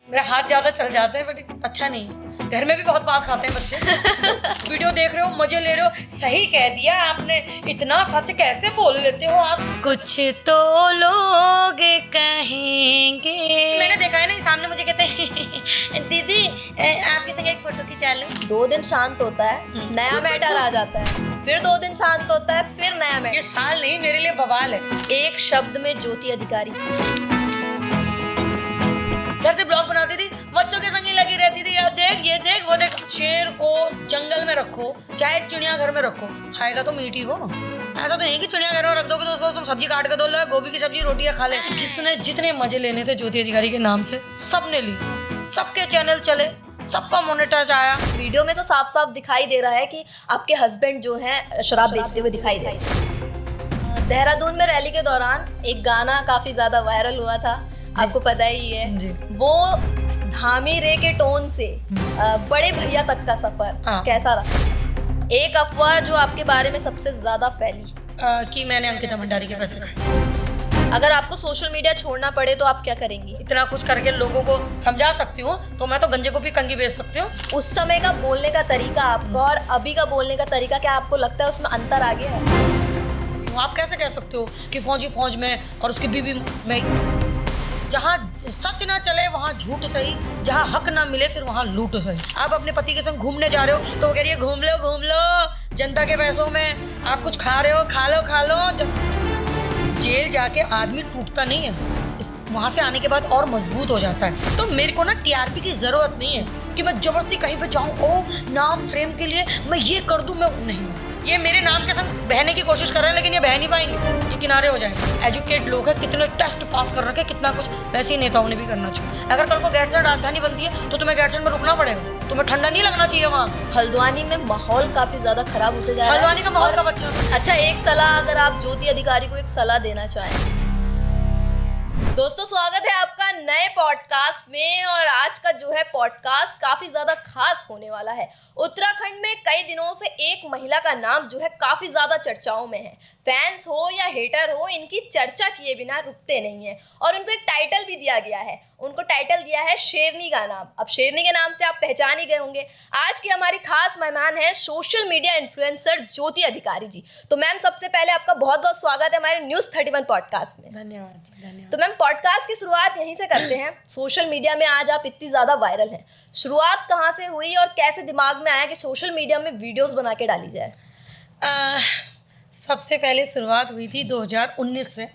मेरा हाथ ज्यादा चल जाता है बट अच्छा नहीं है। घर में भी बहुत बात खाते हैं बच्चे। वीडियो देख रहे हो, मजे ले रहे हो, सही कह दिया आपने, इतना सच कैसे बोल लेते हो आप। कुछ तो लोग कहेंगे। मैंने देखा है ना, सामने मुझे कहते हैं दीदी आपके संग एक फोटो खिंचा लूं। 2 दिन शांत होता है, नया मैटर आ जाता है, फिर 2 दिन शांत होता है, फिर नया मैटर। ये साल नहीं, मेरे लिए बवाल है। एक शब्द में ज्योति अधिकारी। घर से ब्लॉग बनाती थी, बच्चों के संग ही लगी रहती थी, यार देख ये देख वो देख। शेर को जंगल में रखो चाहे चिड़ियाघर में रखो, खाएगा तो मीट ही हो। ऐसा तो नहीं कि चिड़ियाघर में रख दोगे तो उसको सब्जी काट के दो, लो गोभी की सब्जी रोटियां खा ले। जिसने जितने मजे लेने थे ज्योति अधिकारी के नाम से सबने ली, सबके चैनल चले, सबका मोनेटाइज आया। वीडियो में तो साफ साफ दिखाई दे रहा है कि आपके हस्बैंड जो हैं शराब बेचते हुए दिखाई दे रहे हैं। देहरादून में रैली के दौरान एक गाना काफी ज्यादा वायरल हुआ था, आपको पता ही है जी। वो धामी रे के टोन से बड़े भैया तक का सफर कैसा रहा? एक अफवाह जो आपके बारे में सबसे ज्यादा फैली कि मैंने अंकिता भंडारी के पैसे खाए। अगर आपको सोशल मीडिया छोड़ना पड़े तो आप क्या करेंगी? इतना कुछ करके लोगों को समझा सकती हूँ तो मैं तो गंजे को भी कंगी बेच सकती हूँ। उस समय का बोलने का तरीका आपका और अभी का बोलने का तरीका, क्या आपको लगता है उसमें अंतर आ गया है? आप कैसे कह सकते हो कि फौजी फौज में और उसकी बीवी में? जहाँ सच ना चले वहाँ झूठ सही, जहाँ हक ना मिले फिर वहाँ लूट सही। आप अपने पति के संग घूमने जा रहे हो तो वो कह रही है घूम लो जनता के पैसों में। आप कुछ खा रहे हो, खा लो। जेल जाके आदमी टूटता नहीं है, वहाँ से आने के बाद और मजबूत हो जाता है। तो मेरे को ना टीआरपी की जरूरत नहीं है कि मैं जबरदस्ती कहीं पे जाऊँ, ओ नाम फ्रेम के लिए मैं ये कर दूँ, मैं नहीं। ये मेरे नाम के संग बहने की कोशिश कर रहे हैं लेकिन ये बह नहीं पाएंगे, ये किनारे हो जाएंगे। एजुकेट लोग हैं, कितने टेस्ट पास कर रखे, कितना कुछ, वैसे ही नेताओं ने भी करना चाहिए। अगर कल को गैरसैंण राजधानी बनती है तो तुम्हें गैरसैंण में रुकना पड़ेगा, तुम्हें ठंडा नहीं लगना चाहिए वहाँ। हल्द्वानी में माहौल काफी ज्यादा खराब होते जा रहा है। हल्द्वानी का माहौल का बच्चा। अच्छा, एक सलाह, अगर आप ज्योति अधिकारी को एक सलाह देना चाहें। दोस्तों, स्वागत है आपका नए पॉडकास्ट में और आज का जो है पॉडकास्ट काफी ज्यादा खास होने वाला है। उत्तराखंड में कई दिनों से एक महिला का नाम जो है काफी ज्यादा चर्चाओं में है। फैंस हो या हेटर हो, इनकी चर्चा किए बिना रुकते नहीं है और उनको एक टाइटल भी दिया गया है। उनको टाइटल दिया है शेरनी का नाम। अब शेरनी के नाम से आप पहचान ही गए होंगे। आज की हमारी खास मेहमान है सोशल मीडिया इन्फ्लुएंसर ज्योति अधिकारी जी। तो मैम, सबसे पहले आपका बहुत बहुत स्वागत है हमारे न्यूज़ 31 पॉडकास्ट में। धन्यवाद। तो मैम, पॉडकास्ट की शुरुआत यहीं से करते हैं। सोशल मीडिया में आज आप इतनी ज़्यादा वायरल हैं, शुरुआत कहाँ से हुई और कैसे दिमाग में आया कि सोशल मीडिया में वीडियोस बना के डाली जाए? सबसे पहले शुरुआत हुई थी 2019 से।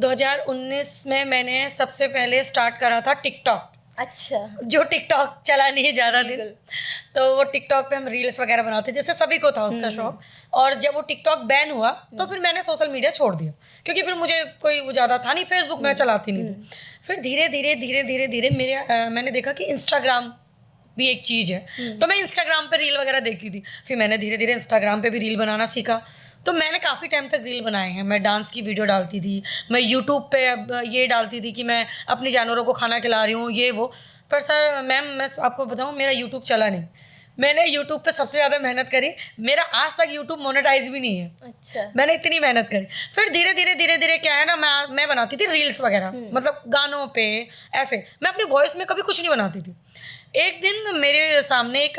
2019 में मैंने सबसे पहले स्टार्ट करा था टिकटॉक। अच्छा। जो टिकटॉक चला नहीं ज़्यादा दिन, तो वो टिकटॉक पे हम रील्स वगैरह बनाते, जैसे सभी को था उसका शौक। और जब वो टिकटॉक बैन हुआ तो फिर मैंने सोशल मीडिया छोड़ दिया, क्योंकि फिर मुझे कोई वो ज़्यादा था नहीं, फेसबुक मैं चलाती नहीं थी। फिर धीरे धीरे मैंने देखा कि इंस्टाग्राम भी एक चीज़ है, तो मैं इंस्टाग्राम पे रील वगैरह देखती थी। फिर मैंने धीरे धीरे इंस्टाग्राम पे भी रील बनाना सीखा। तो मैंने काफ़ी टाइम तक रील बनाए हैं। मैं डांस की वीडियो डालती थी, मैं यूट्यूब पे अब ये डालती थी कि मैं अपने जानवरों को खाना खिला रही हूँ, ये वो। पर सर मैम, मैं आपको बताऊँ, मेरा यूट्यूब चला नहीं। मैंने यूट्यूब पे सबसे ज़्यादा मेहनत करी, मेरा आज तक यूट्यूब मोनेटाइज भी नहीं है। अच्छा। मैंने इतनी मेहनत करी। फिर धीरे धीरे क्या है ना, मैं बनाती थी रील्स वगैरह, मतलब गानों पे ऐसे। मैं अपनी वॉइस में कभी कुछ नहीं बनाती थी। एक दिन मेरे सामने एक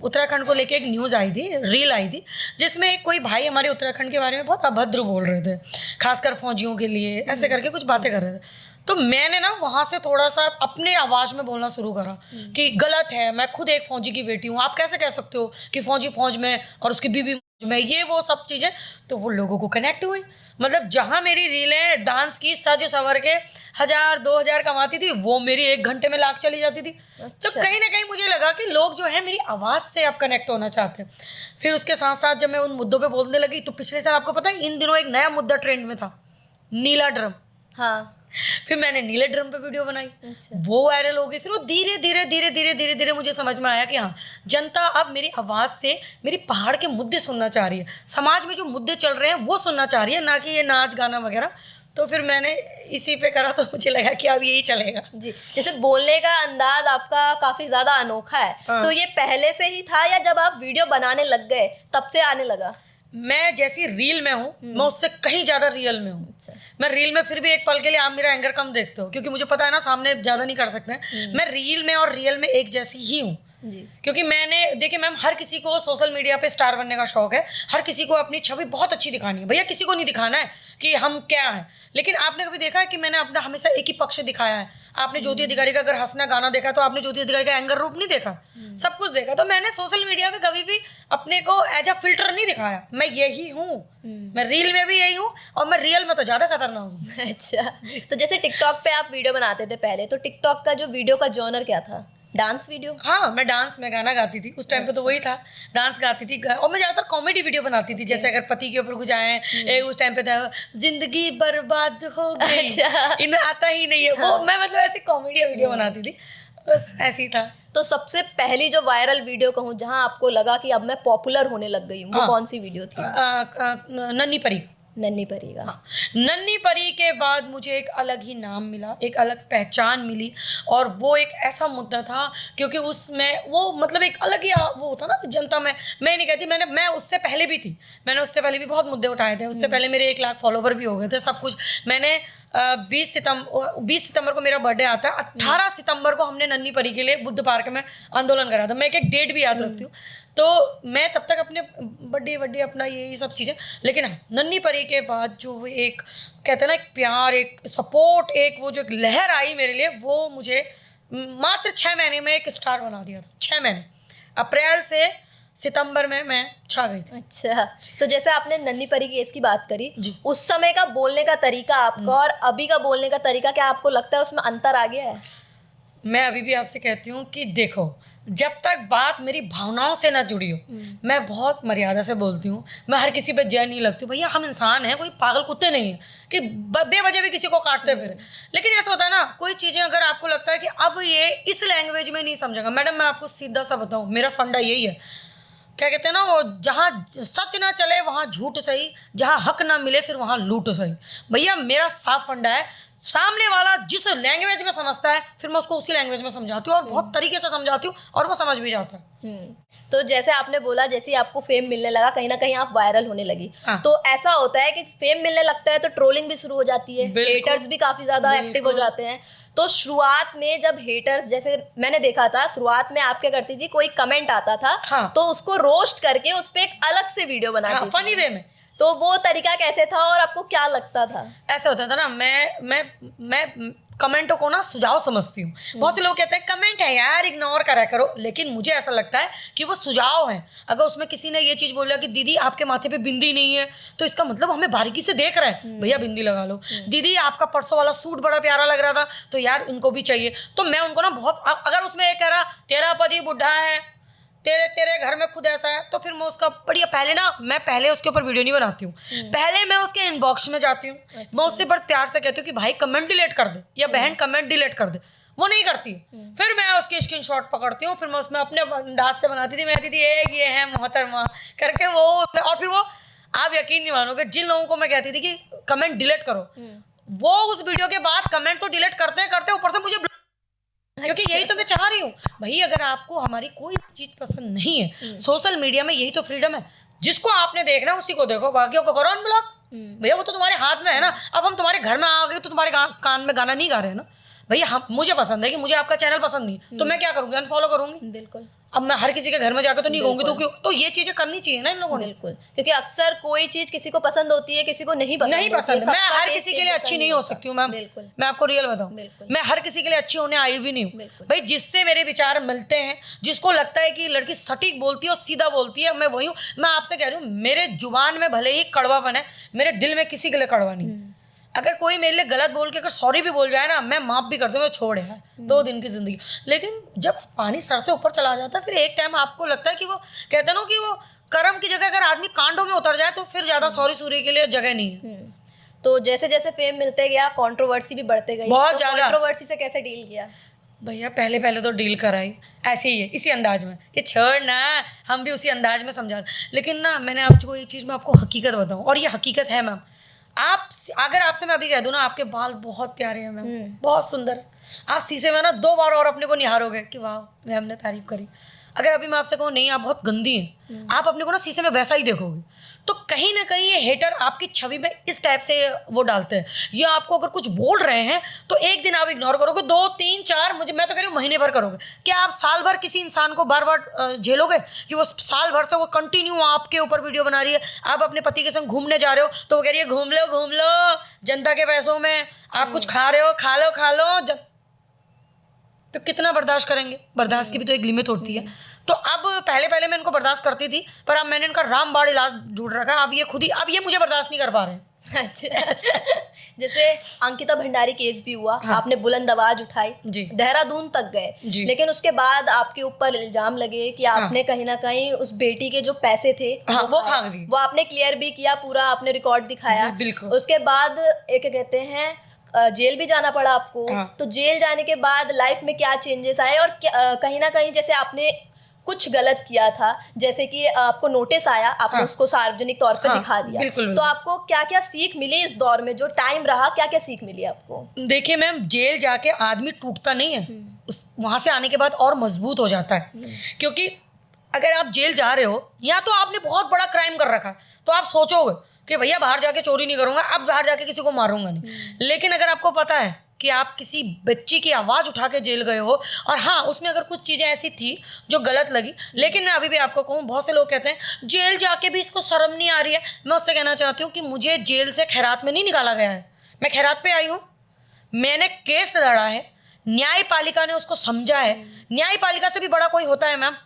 उत्तराखंड को लेके एक न्यूज़ आई थी, रील आई थी, जिसमें एक कोई भाई हमारे उत्तराखंड के बारे में बहुत अभद्र बोल रहे थे, खासकर फौजियों के लिए, ऐसे करके कुछ बातें कर रहे थे। तो मैंने ना वहाँ से थोड़ा सा अपने आवाज़ में बोलना शुरू करा कि गलत है, मैं खुद एक फौजी की बेटी हूँ, आप कैसे कह सकते हो कि फौजी फौज में और उसकी बीवी में, ये वो सब चीज़ें। तो वो लोगों को कनेक्ट हुई। मतलब जहाँ मेरी रीलें डांस की सज सवर के 1000-2000 कमाती थी, वो मेरी 1 घंटे में लाख चली जाती थी। अच्छा। तो कहीं ना कहीं मुझे लगा कि लोग जो है मेरी आवाज़ से अब कनेक्ट होना चाहते हैं। फिर उसके साथ साथ जब मैं उन मुद्दों पे बोलने लगी, तो पिछले साल आपको पता है इन दिनों एक नया मुद्दा ट्रेंड में था, नीला ड्रम। हाँ। फिर मैंने नीले ड्रम पे वीडियो बनाई। अच्छा। वो वायरल हो गई। फिर वो धीरे धीरे मुझे समझ में आया कि हाँ, जनता अब मेरी आवाज़ से मेरी पहाड़ के मुद्दे सुनना चाह रही है, समाज में जो मुद्दे चल रहे हैं वो सुनना चाह रही है, ना कि ये नाच गाना वगैरह। तो फिर मैंने इसी पे करा, तो मुझे लगा कि अब यही चलेगा जी। जैसे बोलने का अंदाज आपका काफी ज्यादा अनोखा है, तो ये पहले से ही था या जब आप वीडियो बनाने लग गए तब से आने लगा? मैं जैसी रील में हूँ मैं उससे कहीं ज्यादा रियल में हूँ। अच्छा। मैं रील में फिर भी एक पल के लिए आप मेरा एंगर कम देखते हो, क्योंकि मुझे पता है ना सामने ज्यादा नहीं कर सकते हैं। मैं रील में और रियल में एक जैसी ही हूँ। जी। क्योंकि मैंने देखिए मैम, हर किसी को सोशल मीडिया पे स्टार बनने का शौक है, हर किसी को अपनी छवि बहुत अच्छी दिखानी है। भैया किसी को नहीं दिखाना है कि हम क्या हैं, लेकिन आपने कभी देखा है कि मैंने अपना हमेशा एक ही पक्ष दिखाया है? आपने ज्योति अधिकारी का अगर हंसना गाना देखा तो आपने ज्योति अधिकारी का एंगर रूप नहीं देखा, सब कुछ देखा। तो मैंने सोशल मीडिया पे कभी भी अपने को एज अ फिल्टर नहीं दिखाया। मैं यही हूँ, मैं रील में भी यही हूँ और मैं रियल में तो ज्यादा खतरनाक हूँ। अच्छा, तो जैसे टिकटॉक पे आप वीडियो बनाते थे पहले, तो टिकटॉक का जो वीडियो का जॉनर क्या था? Dance video? हाँ, मैं डांस में गाना गाती थी उस टाइम पे, तो वही था, डांस गाती थी। और मैं ज्यादातर कॉमेडी वीडियो बनाती थी, जैसे अगर पति के ऊपर कुछ आए, उस टाइम पे था जिंदगी बर्बाद हो गई, अच्छा। इन्हें आता ही नहीं है वो, मैं मतलब ऐसे कॉमेडी वीडियो बनाती थी, बस ऐसी था। तो सबसे पहली जो वायरल वीडियो कहूँ जहाँ आपको लगा कि अब मैं पॉपुलर होने लग गई हूँ, वो हाँ। कौन सी वीडियो थी? नन्ही परी। नन्ही परी का। हाँ, नन्ही परी के बाद मुझे एक अलग ही नाम मिला, एक अलग पहचान मिली, और वो एक ऐसा मुद्दा था क्योंकि उसमें वो मतलब एक अलग ही वो होता ना कि जनता में, मैं नहीं कहती, मैं उससे पहले भी थी, मैंने उससे पहले भी बहुत मुद्दे उठाए थे। उससे पहले मेरे 1 लाख फॉलोवर भी हो गए थे, सब कुछ। मैंने 20 सितंबर को मेरा बर्थडे आता है, 18 सितंबर को हमने नन्ही परी के लिए बुद्ध पार्क में आंदोलन करा था। मैं एक डेट भी याद रखती हूँ। तो मैं तब तक अपने बर्थडे अपना यही सब चीज़ें, लेकिन हाँ, नन्ही परी के बाद जो वो एक कहते हैं ना, एक प्यार, एक सपोर्ट, एक वो जो एक लहर आई मेरे लिए, वो मुझे मात्र 6 महीने में एक स्टार बना दिया था। 6 महीने, अप्रैल से सितंबर में मैं छा गई थी। अच्छा, तो जैसे आपने नन्ही परी की एज की बात करी, जी। उस समय का बोलने का तरीका आपका और अभी का बोलने का तरीका, क्या आपको लगता है उसमें अंतर आ गया है? मैं अभी भी आपसे कहती हूँ कि देखो, जब तक बात मेरी भावनाओं से ना जुड़ी हो, मैं बहुत मर्यादा से बोलती हूँ। मैं हर किसी पे जय नहीं लगती। भैया हम इंसान हैं, कोई पागल कुत्ते नहीं है कि बेवजह भी किसी को काटते फिर। लेकिन ऐसा होता है ना, कोई चीज़ें अगर आपको लगता है कि अब ये इस लैंग्वेज में नहीं समझेगा, मैडम मैं आपको सीधा सा बताऊँ, मेरा फंडा यही है, क्या कहते हैं ना, वो जहाँ सच ना चले वहाँ झूठ सही, जहाँ हक ना मिले फिर वहाँ लूट सही। भैया मेरा साफ फंडा है, सामने वाला जिस लैंग्वेज में समझता है फिर मैं उसको उसी लैंग्वेज में समझाती हूँ, और बहुत तरीके से समझाती हूँ, और वो समझ भी जाता है। तो जैसे आपने बोला, जैसे ही आपको फेम मिलने लगा, कहीं ना कहीं आप वायरल होने लगी। हाँ। तो ऐसा होता है कि फेम मिलने लगता है तो ट्रोलिंग भी शुरू हो जाती है, बिल्कुल। हेटर्स भी काफी ज्यादा एक्टिव हो जाते हैं। तो शुरुआत में जब हेटर्स, जैसे मैंने देखा था, शुरुआत में आप क्या करती थी, कोई कमेंट आता था, हाँ। तो उसको रोस्ट करके उस पे एक अलग से वीडियो बनाती थी। फनी वे में। तो वो तरीका कैसे था और आपको क्या लगता था? ऐसा होता था ना, मैं कमेंटों को ना सुझाव समझती हूँ। बहुत से लोग कहते हैं कमेंट है यार, इग्नोर करा करो, लेकिन मुझे ऐसा लगता है कि वो सुझाव है। अगर उसमें किसी ने ये चीज़ बोला कि दीदी आपके माथे पे बिंदी नहीं है, तो इसका मतलब हमें बारीकी से देख रहे हैं, भैया बिंदी लगा लो। दीदी आपका परसों वाला सूट बड़ा प्यारा लग रहा था, तो यार इनको भी चाहिए। तो मैं उनको ना बहुत, अगर उसमें ये कह रहा तेरा पति बुढ़ा है, तेरे घर में खुद ऐसा है, तो फिर मैं उसका बढ़िया मैं पहले उसके ऊपर वीडियो नहीं बनाती हूँ, पहले मैं उसके इनबॉक्स में जाती हूँ। मैं उससे बड़े प्यार से कहती हूँ कि भाई कमेंट डिलीट कर दे, या बहन कमेंट डिलीट कर दे। वो नहीं करती। फिर मैं उसकी स्क्रीनशॉट पकड़ती हूँ, फिर मैं उसमें अपने अंदाज से बनाती थी। मैं कहती थी एक ये है मोहतरमा करके वो, और फिर वो, आप यकीन नहीं मानोगे, जिन लोगों को मैं कहती थी कि कमेंट डिलीट करो, वो उस वीडियो के बाद कमेंट तो डिलीट करते करते ऊपर से मुझे, क्योंकि यही तो मैं चाह रही हूँ भाई, अगर आपको हमारी कोई चीज पसंद नहीं है, सोशल मीडिया में यही तो फ्रीडम है, जिसको आपने देखना है उसी को देखो, बाकियों को करो अनब्लॉक। भैया वो तो तुम्हारे हाथ में है ना। अब हम तुम्हारे घर में आ गए तो तुम्हारे कान में गाना नहीं गा रहे हैं ना भैया। हम, मुझे पसंद है कि मुझे आपका चैनल पसंद नहीं, तो मैं क्या करूँगी, अनफॉलो करूँगी। बिल्कुल। अब मैं हर किसी के घर में जाकर तो नहीं कहूँगी, तो क्यों, तो ये चीजें करनी चाहिए ना इन लोगों ने। बिल्कुल, क्योंकि अक्सर कोई चीज किसी को पसंद होती है, किसी को नहीं पसंद नहीं पसंद। मैं हर किसी के लिए अच्छी नहीं हो सकती हूँ मैम, बिल्कुल। मैं आपको रियल बताऊँ, बिल्कुल। मैं हर किसी के लिए अच्छी होने आई भी नहीं हूँ बिल्कुल। भाई। जिससे मेरे विचार मिलते हैं, जिसको लगता है कि लड़की सटीक बोलती है और सीधा बोलती है, मैं वही हूँ। मैं आपसे कह रही हूँ, मेरे जुबान में भले ही कड़वापन है, मेरे दिल में किसी के लिए कड़वा नहीं। अगर कोई मेरे लिए गलत बोल के अगर सॉरी भी बोल जाए ना, मैं माफ भी करती हूँ, मैं छोड़ यार 2 दिन की जिंदगी। लेकिन जब पानी सर से ऊपर चला जाता है, फिर एक टाइम आपको लगता है कि वो कहते हैं ना कि वो कर्म की जगह अगर आदमी कांडों में उतर जाए तो फिर ज्यादा सॉरी के लिए जगह नहीं है। तो जैसे जैसे फेम मिलते गया, कंट्रोवर्सी भी बढ़ते गई, बहुत तो ज्यादा। कंट्रोवर्सी से कैसे डील किया? भैया पहले तो डील कराई ऐसे ही है, इसी अंदाज में कि छोड़ ना, हम भी उसी अंदाज में समझा। लेकिन ना, मैंने आपको एक चीज़ में आपको हकीकत बताऊँ, और ये हकीकत है मैम। अगर आपसे मैं अभी कह दूँ ना, आपके बाल बहुत प्यारे हैं मैम, बहुत सुंदर है, आप शीशे में ना 2 बार और अपने को निहारोगे कि वाह मैम ने तारीफ करी, अगर अभी मैं आपसे कहूँ नहीं आप बहुत गंदी हैं, आप अपने को ना शीशे में वैसा ही देखोगे, तो कहीं ना कहीं ये हेटर आपकी छवि में इस टाइप से वो डालते हैं। या आपको अगर कुछ बोल रहे हैं तो एक दिन आप इग्नोर करोगे, 2 3 4 मैं तो कह रही हूँ महीने भर करोगे। क्या आप साल भर किसी इंसान को बार बार झेलोगे कि वो साल भर से वो कंटिन्यू आपके ऊपर वीडियो बना रही है? आप अपने पति के संग घूमने जा रहे हो तो वो कह रही है घूम लो जनता के पैसों में, आप कुछ खा रहे हो खा लो तो कितना बर्दाश्त करेंगे? बर्दाश्त की भी तो एक लिमिट होती है। तो अब पहले मैं इनको बर्दाश्त करती थी, पर अब मैंने इनका रामबाण इलाज ढूंढ रखा। अब ये मुझे बर्दाश्त नहीं कर पा रहे हैं। अच्छा जैसे अंकिता भंडारी केस भी हुआ, हाँ। आपने बुलंद आवाज उठाई, जी। देहरादून तक गए, जी। लेकिन उसके बाद आपके ऊपर इल्जाम लगे कि आपने कहीं ना कहीं उस बेटी के जो पैसे थे हाँ, वो खा गई। वो आपने क्लियर भी किया, पूरा आपने रिकॉर्ड दिखाया। जी, बिल्कुल। उसके बाद एक कहते हैं जेल भी जाना पड़ा आपको। हाँ। तो जेल जाने के बाद लाइफ में क्या चेंजेस आए, और कहीं ना कहीं जैसे आपने कुछ गलत किया था, जैसे कि आपको नोटिस आया, आपने हाँ। उसको सार्वजनिक तौर पर हाँ, दिखा दिया, बिल्कुल। तो आपको क्या क्या सीख मिली इस दौर में, जो टाइम रहा क्या क्या सीख मिली आपको? देखिए मैम, जेल जाके आदमी टूटता नहीं है, वहां से आने के बाद और मजबूत हो जाता है। क्योंकि अगर आप जेल जा रहे हो या तो आपने बहुत बड़ा क्राइम कर रखा है तो आप सोचोगे कि भैया बाहर जाके चोरी नहीं करूंगा, अब बाहर जाके किसी को मारूंगा नहीं। लेकिन अगर आपको पता है कि आप किसी बच्ची की आवाज़ उठा के जेल गए हो, और हाँ उसमें अगर कुछ चीज़ें ऐसी थी जो गलत लगी, लेकिन मैं अभी भी आपको कहूँ, बहुत से लोग कहते हैं जेल जाके भी इसको शर्म नहीं आ रही है। मैं उससे कहना चाहती हूँ कि मुझे जेल से खैरात में नहीं निकाला गया है, मैं खैरात पे आई हूँ, मैंने केस लड़ा है, न्यायपालिका ने उसको समझा है। न्यायपालिका से भी बड़ा कोई होता है मैम?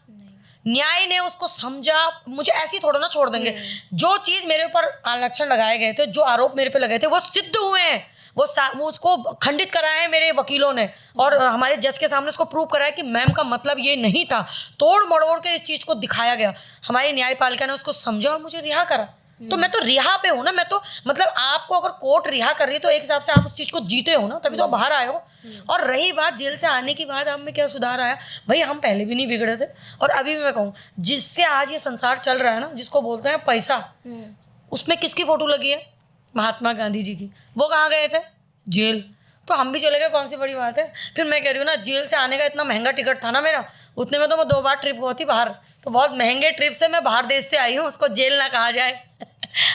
न्याय ने उसको समझा, मुझे ऐसी थोड़ा ना छोड़ देंगे। जो चीज़ मेरे ऊपर लक्षण लगाए गए थे, जो आरोप मेरे पे लगे थे, वो सिद्ध हुए हैं, वो उसको खंडित कराया है मेरे वकीलों ने, और हमारे जज के सामने उसको प्रूव कराया कि मैम का मतलब ये नहीं था। तोड़ मड़ोड़ के इस चीज़ को दिखाया गया, हमारी न्यायपालिका ने उसको समझा और मुझे रिहा करा। तो मैं तो रिहा पे हूँ ना, मैं तो मतलब आपको अगर कोर्ट रिहा कर रही है तो एक हिसाब से आप उस चीज़ को जीते हो ना, तभी तो आप बाहर आए हो। और रही बात जेल से आने की बात, अब में क्या सुधार आया, भाई हम पहले भी नहीं बिगड़े थे, और अभी भी मैं कहूँ जिससे आज ये संसार चल रहा है ना, जिसको बोलते हैं पैसा, उसमें किसकी फोटो लगी है? महात्मा गांधी जी की। वो कहाँ गए थे? जेल। तो हम भी चले गए, कौन सी बड़ी बात है? फिर मैं कह रही हूँ ना, जेल से आने का इतना महंगा टिकट था ना मेरा, उतने में तो मैं 2 बार ट्रिप हुई थी बाहर, तो बहुत महंगे ट्रिप से मैं बाहर देश से आई हूँ, उसको जेल ना कहा जाए।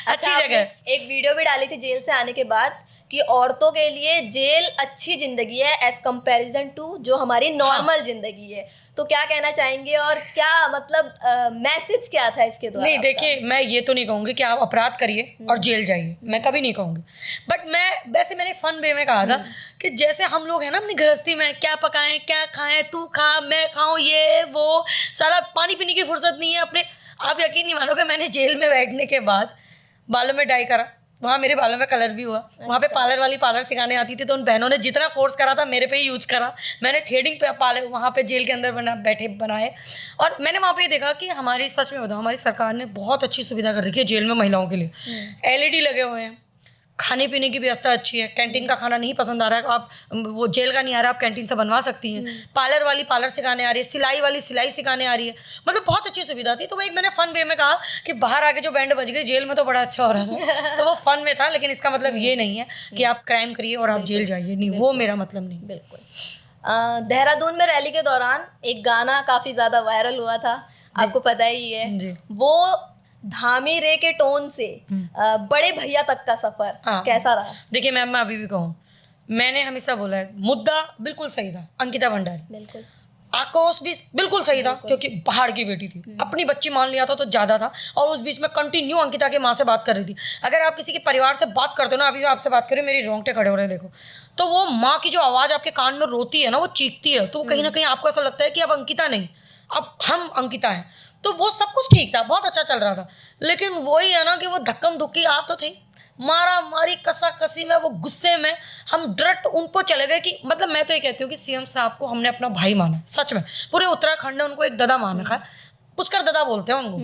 अच्छी अच्छा, जगह। एक वीडियो भी डाली थी जेल से आने के बाद कि औरतों के लिए जेल अच्छी जिंदगी है एज कंपैरिजन टू जो हमारी नॉर्मल जिंदगी है। तो क्या कहना चाहेंगे, और क्या मतलब मैसेज क्या था इसके द्वारा? नहीं देखिए, मैं ये तो नहीं कहूँगी कि आप अपराध करिए और जेल जाइए, मैं कभी नहीं कहूँगी। बट मैंने फन वे में कहा था कि जैसे हम लोग हैं ना अपनी गृहस्थी में, क्या पकाएं क्या खाएं, तू खा मैं खाऊं, ये वो सारा, पानी पीने की फुर्सत नहीं है अपने। आप यकीन नहीं मानोगे, मैंने जेल में बैठने के बाद बालों में डाई करा, वहाँ मेरे बालों में कलर भी हुआ। वहाँ पे पार्लर वाली पार्लर सिखाने आती थी, तो उन बहनों ने जितना कोर्स करा था मेरे पे ही यूज करा। मैंने थ्रेडिंग पे पार्लर वहाँ पे जेल के अंदर बनाए। और मैंने वहाँ पे देखा कि हमारी, सच में बताऊँ, हमारी सरकार ने बहुत अच्छी सुविधा कर रखी है जेल में महिलाओं के लिए। LED लगे हुए हैं, खाने पीने की व्यवस्था अच्छी है, कैंटीन का खाना नहीं पसंद आ रहा है आप, वो जेल का नहीं आ रहा, आप कैंटीन से बनवा सकती हैं। पार्लर वाली पार्लर सिखाने आ रही है, सिलाई वाली सिलाई सिखाने आ रही है, मतलब बहुत अच्छी सुविधा थी। तो वो एक मैंने फन वे में कहा कि बाहर आके जो बैंड बज गई, जेल में तो बड़ा अच्छा हो रहा था। तो वो फन में था, लेकिन इसका मतलब ये नहीं है कि आप क्राइम करिए और आप जेल जाइए, नहीं, वो मेरा मतलब नहीं। बिल्कुल। देहरादून में रैली के दौरान एक गाना काफी ज्यादा वायरल हुआ था, आपको पता ही है जी। वो धामी रे के टोन से बड़े भैया तक का सफर कैसा रहा? देखिए मैम, मैं अभी भी कहूँ, मैंने हमेशा बोला है, मुद्दा बिल्कुल सही था, अंकिता भंडारी, बिल्कुल आक्रोश भी बिल्कुल सही था, क्योंकि पहाड़ की बेटी थी, अपनी बच्ची मान लिया था तो ज़्यादा था, और उस बीच में कंटिन्यू अंकिता के माँ से बात कर रही थी। अगर आप किसी के परिवार से बात करते हो ना, अभी आपसे बात करें, मेरी रोंगटे खड़े हो रहे हैं, देखो, तो वो माँ की जो आवाज़ आपके कान में रोती है ना, वो चीखती है, तो कहीं ना कहीं आपको ऐसा लगता है कि अब अंकिता नहीं, अब हम अंकिता हैं। तो वो सब कुछ ठीक था, बहुत अच्छा चल रहा था, लेकिन वही है ना कि वो धक्कम धुक्की आप तो थे, मारा मारी कसा कसी में, वो गुस्से में हम डायरेक्ट उन पर चले गए कि मतलब मैं तो ये कहती हूँ कि CM साहब को हमने अपना भाई माना, सच में पूरे उत्तराखंड ने उनको एक दादा मान रखा है, पुष्कर दादा बोलते हैं उनको,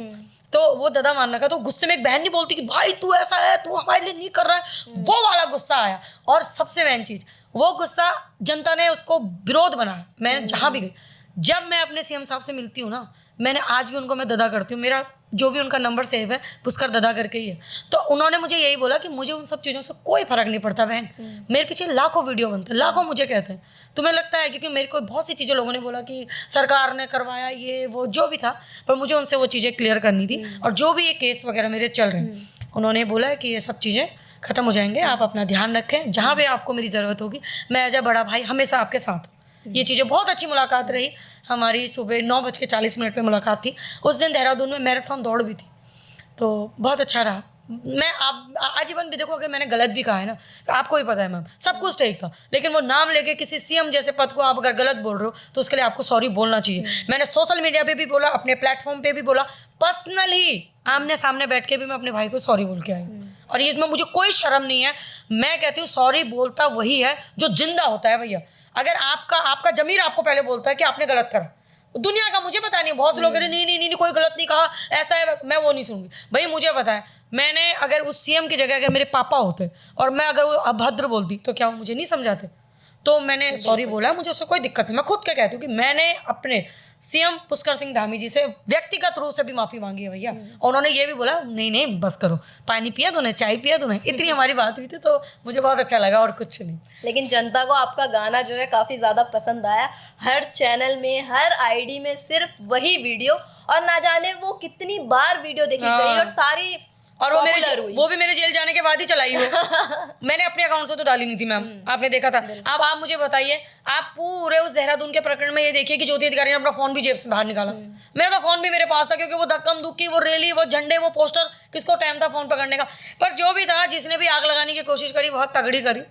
तो वो दादा मान रखा। तो गुस्से में एक बहन नहीं बोलती कि भाई तू ऐसा है, तू हमारे लिए नहीं कर रहा है, वो वाला गुस्सा आया। और सबसे मेन चीज़, वो गुस्सा जनता ने उसको विरोध बनाया। मैं जहाँ भी गई, जब मैं अपने सीएम साहब से मिलती हूँ ना, मैंने आज भी उनको मैं ददा करती हूँ, मेरा जो भी उनका नंबर सेव है पुष्कर ददा करके ही है। तो उन्होंने मुझे यही बोला कि मुझे उन सब चीज़ों से कोई फर्क नहीं पड़ता बहन, मेरे पीछे लाखों वीडियो बनते हैं, लाखों मुझे कहते हैं तुम्हें लगता है, क्योंकि मेरे को बहुत सी चीज़ें लोगों ने बोला कि सरकार ने करवाया ये वो जो भी था, पर मुझे उनसे वो चीज़ें क्लियर करनी थी। और जो भी ये केस वगैरह मेरे चल रहे हैं, उन्होंने बोला है कि ये सब चीज़ें ख़त्म हो जाएंगे, आप अपना ध्यान रखें, जहाँ भी आपको मेरी ज़रूरत होगी मैं एज ए बड़ा भाई हमेशा आपके साथ। ये चीज़ें बहुत अच्छी मुलाकात रही हमारी। सुबह 9:40 पे मुलाकात थी। उस दिन देहरादून में मैराथन दौड़ भी थी, तो बहुत अच्छा रहा। मैं आप आजीवन भी देखो, अगर मैंने गलत भी कहा है ना, तो आपको ही पता है मैम, सब कुछ ठीक था, लेकिन वो नाम लेके किसी सीएम जैसे पद को आप अगर गलत बोल रहे हो तो उसके लिए आपको सॉरी बोलना चाहिए। मैंने सोशल मीडिया पे भी बोला, अपने प्लेटफॉर्म पे भी बोला, पर्सनली आमने सामने बैठ के भी मैं अपने भाई को सॉरी बोल के आई, और इसमें मुझे कोई शर्म नहीं है। मैं कहती हूँ सॉरी बोलता वही है जो जिंदा होता है भैया। अगर आपका जमीर आपको पहले बोलता है कि आपने गलत करा, दुनिया का मुझे पता नहीं, बहुत से लोग कहते नहीं कोई गलत नहीं कहा, ऐसा है, बस मैं वो नहीं सुनूंगी। भाई मुझे पता है, मैंने अगर उस सीएम की जगह अगर मेरे पापा होते और मैं अगर वो अभद्र बोलती तो क्या वो मुझे नहीं समझाते? तो मैंने सॉरी बोला, मुझे उससे कोई दिक्कत नहीं। मैं खुद के कहती हूँ कि मैंने अपने सीएम पुष्कर सिंह धामी जी से व्यक्तिगत रूप से भी माफ़ी मांगी है भैया, और उन्होंने ये भी बोला नहीं बस करो, पानी पिया तूने, चाय पिया तूने, इतनी हमारी बात हुई थी, तो मुझे बहुत अच्छा लगा और कुछ नहीं। लेकिन जनता को आपका गाना जो है काफ़ी ज़्यादा पसंद आया, हर चैनल में हर आईडी में सिर्फ वही वीडियो, और ना जाने वो कितनी बार वीडियो देखी गई और सारी, और वो भी मेरे जेल जाने के बाद ही चलाई हो। मैंने अपने अकाउंट से तो डाली नहीं थी मैम, आपने देखा था। अब आप मुझे बताइए, आप पूरे उस देहरादून के प्रकरण में ये देखिए कि ज्योति अधिकारी ने अपना फोन भी जेब से बाहर निकाला। मेरा तो फोन भी मेरे पास था, क्योंकि वो धक्कम धुक्की, वो रैली, वो झंडे, वो पोस्टर, किसको टाइम था फोन पकड़ने का? पर जो भी था, जिसने भी आग लगाने की कोशिश करी बहुत तगड़ी करी।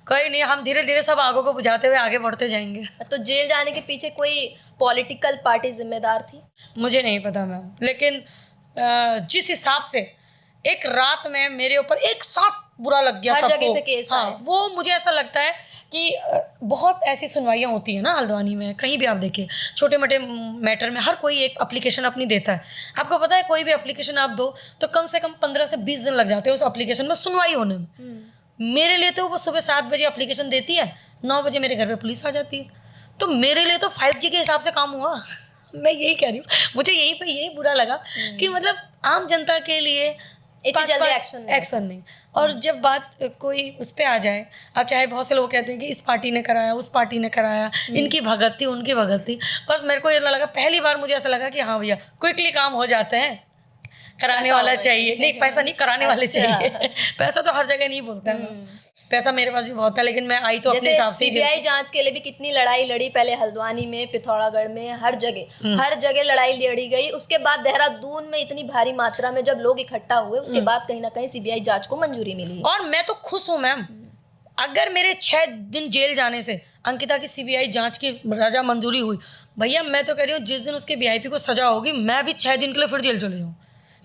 कोई नहीं, हम धीरे धीरे सब आगों को बुझाते हुए आगे बढ़ते जाएंगे। तो जेल जाने के पीछे कोई पॉलिटिकल पार्टी जिम्मेदार थी? मुझे नहीं पता मैम, लेकिन जिस हिसाब से एक रात में मेरे ऊपर एक साथ बुरा लग गया, हर सबको, जगह से केस आए। वो मुझे ऐसा लगता है कि बहुत ऐसी सुनवाइयाँ होती हैं ना हल्द्वानी में, कहीं भी आप देखिए, छोटे मोटे मैटर में हर कोई एक एप्लीकेशन अपनी देता है। आपको पता है, कोई भी एप्लीकेशन आप दो तो कम से कम 15 से 20 दिन लग जाते हैं उस एप्लीकेशन में सुनवाई होने में। मेरे लिए तो वो सुबह 7 बजे एप्लीकेशन देती है, 9 बजे मेरे घर पे पुलिस आ जाती है। तो मेरे लिए तो 5G के हिसाब से काम हुआ। मैं यही कह रही हूँ, मुझे यहीं पे यही बुरा लगा कि मतलब आम जनता के लिए इतनी जल्दी एक्शन नहीं। और जब बात कोई उस पर आ जाए, अब चाहे बहुत से लोग कहते हैं कि इस पार्टी ने कराया, उस पार्टी ने कराया, इनकी भगत थी, उनकी भगत थी, बस मेरे को ये लगा, पहली बार मुझे ऐसा लगा कि हाँ भैया क्विकली काम हो जाते हैं, कराने वाला चाहिए, नहीं पैसा नहीं, कराने वाले चाहिए। पैसा तो हर जगह नहीं बोलता है, पैसा मेरे पास भी बहुत था, लेकिन मैं आई तो अपने हिसाब से। सीबीआई जांच के लिए भी कितनी लड़ाई लड़ी, पहले हल्द्वानी में, पिथौरागढ़ में, हर जगह लड़ाई लड़ी गई। उसके बाद देहरादून में इतनी भारी मात्रा में जब लोग इकट्ठा हुए, उसके बाद कहीं ना कहीं सीबीआई जांच को मंजूरी मिली। और मैं तो खुश हूँ मैम, अगर मेरे 6 दिन जेल जाने से अंकिता की सीबीआई जांच की रजा मंजूरी हुई, भैया मैं तो कह रही हूँ जिस दिन उसके वीआईपी को सजा होगी, मैं भी 6 दिन के लिए फिर जेल चले जाऊँ।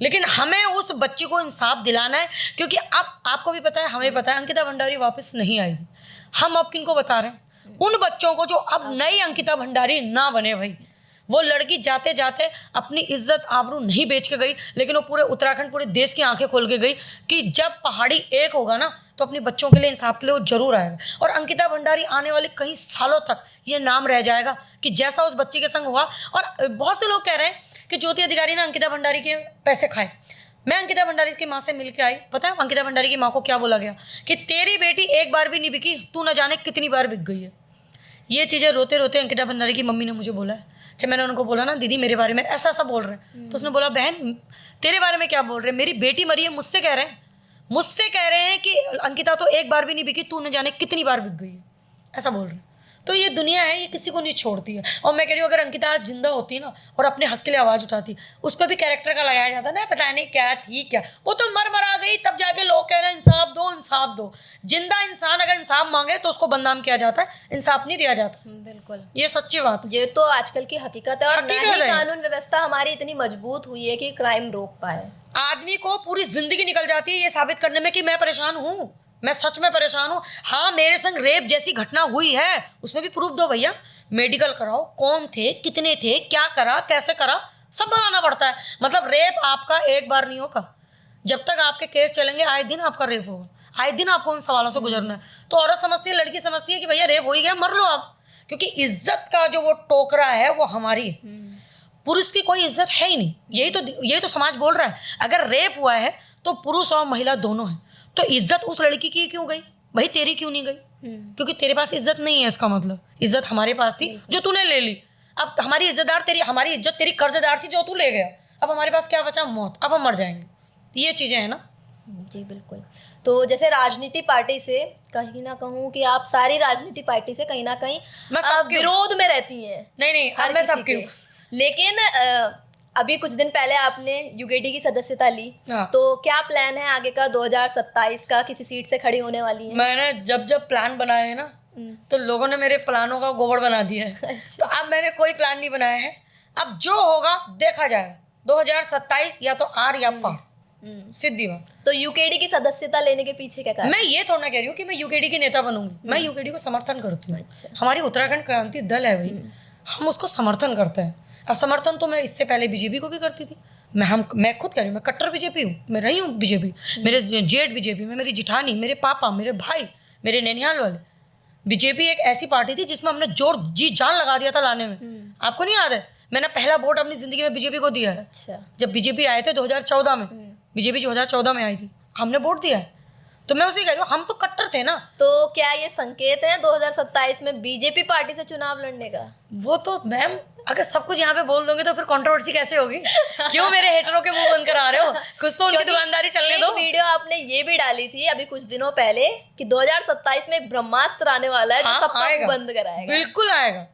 लेकिन हमें उस बच्ची को इंसाफ दिलाना है, क्योंकि अब आपको भी पता है, हमें पता है, अंकिता भंडारी वापस नहीं आएगी। हम अब किनको बता रहे हैं? उन बच्चों को जो अब नई अंकिता भंडारी ना बने। भाई वो लड़की जाते जाते अपनी इज्जत आबरू नहीं बेच के गई, लेकिन वो पूरे उत्तराखंड, पूरे देश की आंखें खोल के गई कि जब पहाड़ी एक होगा ना, तो अपने बच्चों के लिए, इंसाफ के लिए वो जरूर आएगा। और अंकिता भंडारी आने वाले कई सालों तक ये नाम रह जाएगा कि जैसा उस बच्ची के संग हुआ। और बहुत से लोग कह रहे हैं कि ज्योति अधिकारी ने अंकिता भंडारी के पैसे खाए। मैं अंकिता भंडारी की माँ से मिल के आई, पता है अंकिता भंडारी की माँ को क्या बोला गया कि तेरी बेटी एक बार भी नहीं बिकी, तू न जाने कितनी बार बिक गई है। ये चीज़ें रोते रोते अंकिता भंडारी की मम्मी ने मुझे बोला है। जब मैंने उनको बोला ना, दीदी मेरे बारे में ऐसा ऐसा बोल रहे हैं, तो उसने बोला बहन तेरे बारे में क्या बोल रहे हैं, मेरी बेटी मरी है, मुझसे कह रहे हैं कि अंकिता तो एक बार भी नहीं बिकी, तू न जाने कितनी बार बिक गई है, ऐसा बोल रहे हैं। तो ये दुनिया है, ये किसी को नहीं छोड़ती है। और मैं कह रही हूँ अगर अंकिता आज जिंदा होती ना और अपने हक के लिए आवाज़ उठाती, उस पर भी कैरेक्टर का लगाया जाता ना, पता नहीं क्या थी क्या, वो तो मर आ गई, तब जाके लोग कह रहे हैं इंसाफ दो इंसाफ दो। जिंदा इंसान अगर इंसाफ मांगे तो उसको बदनाम किया जाता है, इंसाफ नहीं दिया जाता। बिल्कुल, ये सच्ची बात है, ये तो आजकल की हकीकत है। और कानून व्यवस्था हमारी इतनी मजबूत हुई है कि क्राइम रोक पाए। आदमी को पूरी जिंदगी निकल जाती है ये साबित करने में कि मैं परेशान हूँ, मैं सच में परेशान हूँ। हाँ मेरे संग रेप जैसी घटना हुई है, उसमें भी प्रूफ दो भैया, मेडिकल कराओ, कौन थे, कितने थे, क्या करा, कैसे करा, सब बताना पड़ता है। मतलब रेप आपका एक बार नहीं होगा, जब तक आपके केस चलेंगे आए दिन आपका रेप होगा, आए दिन आपको उन सवालों से गुजरना है। तो औरत समझती है, लड़की समझती है कि भैया रेप हो ही गया, मर लो आप, क्योंकि इज्जत का जो वो टोकरा है वो हमारी है। पुरुष की कोई इज्जत है ही नहीं, यही तो समाज बोल रहा है। अगर रेप हुआ है तो पुरुष और महिला दोनों हैं, तो इज्जत उस लड़की की क्यों गई भाई, तेरी क्यों नहीं गई? क्योंकि तेरे पास इज्जत नहीं है, इसका मतलब इज्जत हमारे पास थी जो तूने ले ली। अब हमारी इज्जत तेरी कर्जदार थी जो तू ले गया। अब हमारे पास क्या बचा? मौत। अब हम मर जाएंगे। ये चीजें हैं ना। जी बिल्कुल। तो जैसे राजनीति पार्टी से कहीं ना कहूँ कि आप सारी राजनीति पार्टी से कहीं ना कहीं मैं सबकी विरोध में रहती हैं। नहीं हर मैं किसी सबकी के। हूँ। लेकिन अभी कुछ दिन पहले आपने यूकेडी की सदस्यता ली, हाँ। तो क्या प्लान है आगे का 2027 का? किसी सीट से खड़ी होने वाली है? मैंने जब प्लान बनाए हैं ना, तो लोगों ने मेरे प्लानों का गोबर बना दिया है। अच्छा। तो अब मैंने कोई प्लान नहीं बनाया है। अब जो होगा देखा जाएगा। 2027 या तो आर या पार, सीधी बात। तो यूकेडी की सदस्यता लेने के पीछे क्या कारण? मैं ये थोड़ा ना कह रही हूँ कि मैं यूकेडी की नेता बनूंगी। मैं यूकेडी को समर्थन करती हूँ। अच्छा। हमारी उत्तराखंड क्रांति दल है भाई, हम उसको समर्थन करते हैं। अब समर्थन तो मैं इससे पहले बीजेपी को भी करती थी। मैं खुद कह रही हूँ, मैं कट्टर बीजेपी हूँ। मैं रही हूँ बीजेपी, मेरे जेठ बीजेपी में, मेरी जिठानी, मेरे पापा, मेरे भाई, मेरे नैनिहाल वाले। बीजेपी एक ऐसी पार्टी थी जिसमें हमने जोर जी जान लगा दिया था लाने में। आपको नहीं याद है? मैंने पहला वोट अपनी जिंदगी में बीजेपी को दिया है। अच्छा। जब बीजेपी आए थे 2014 में, बीजेपी 2014 में आई थी, हमने वोट दिया है। तो मैं उसी कह रही हूँ, हम तो कट्टर थे ना। तो क्या ये संकेत है 2027 में बीजेपी पार्टी से चुनाव लड़ने का? वो तो मैम, अगर सब कुछ यहाँ पे बोल दोगे तो फिर कंट्रोवर्सी कैसे होगी? क्यों मेरे हेटरों के मुंह बंद करा रहे हो? कुछ तो उनकी दुकानदारी चलने दो। वीडियो आपने ये भी डाली थी अभी कुछ दिनों पहले कि 2027 में एक ब्रह्मास्त्र आने वाला है, जो हाँ, सबका आएगा। मुंह बंद कराएगा। बिल्कुल आएगा,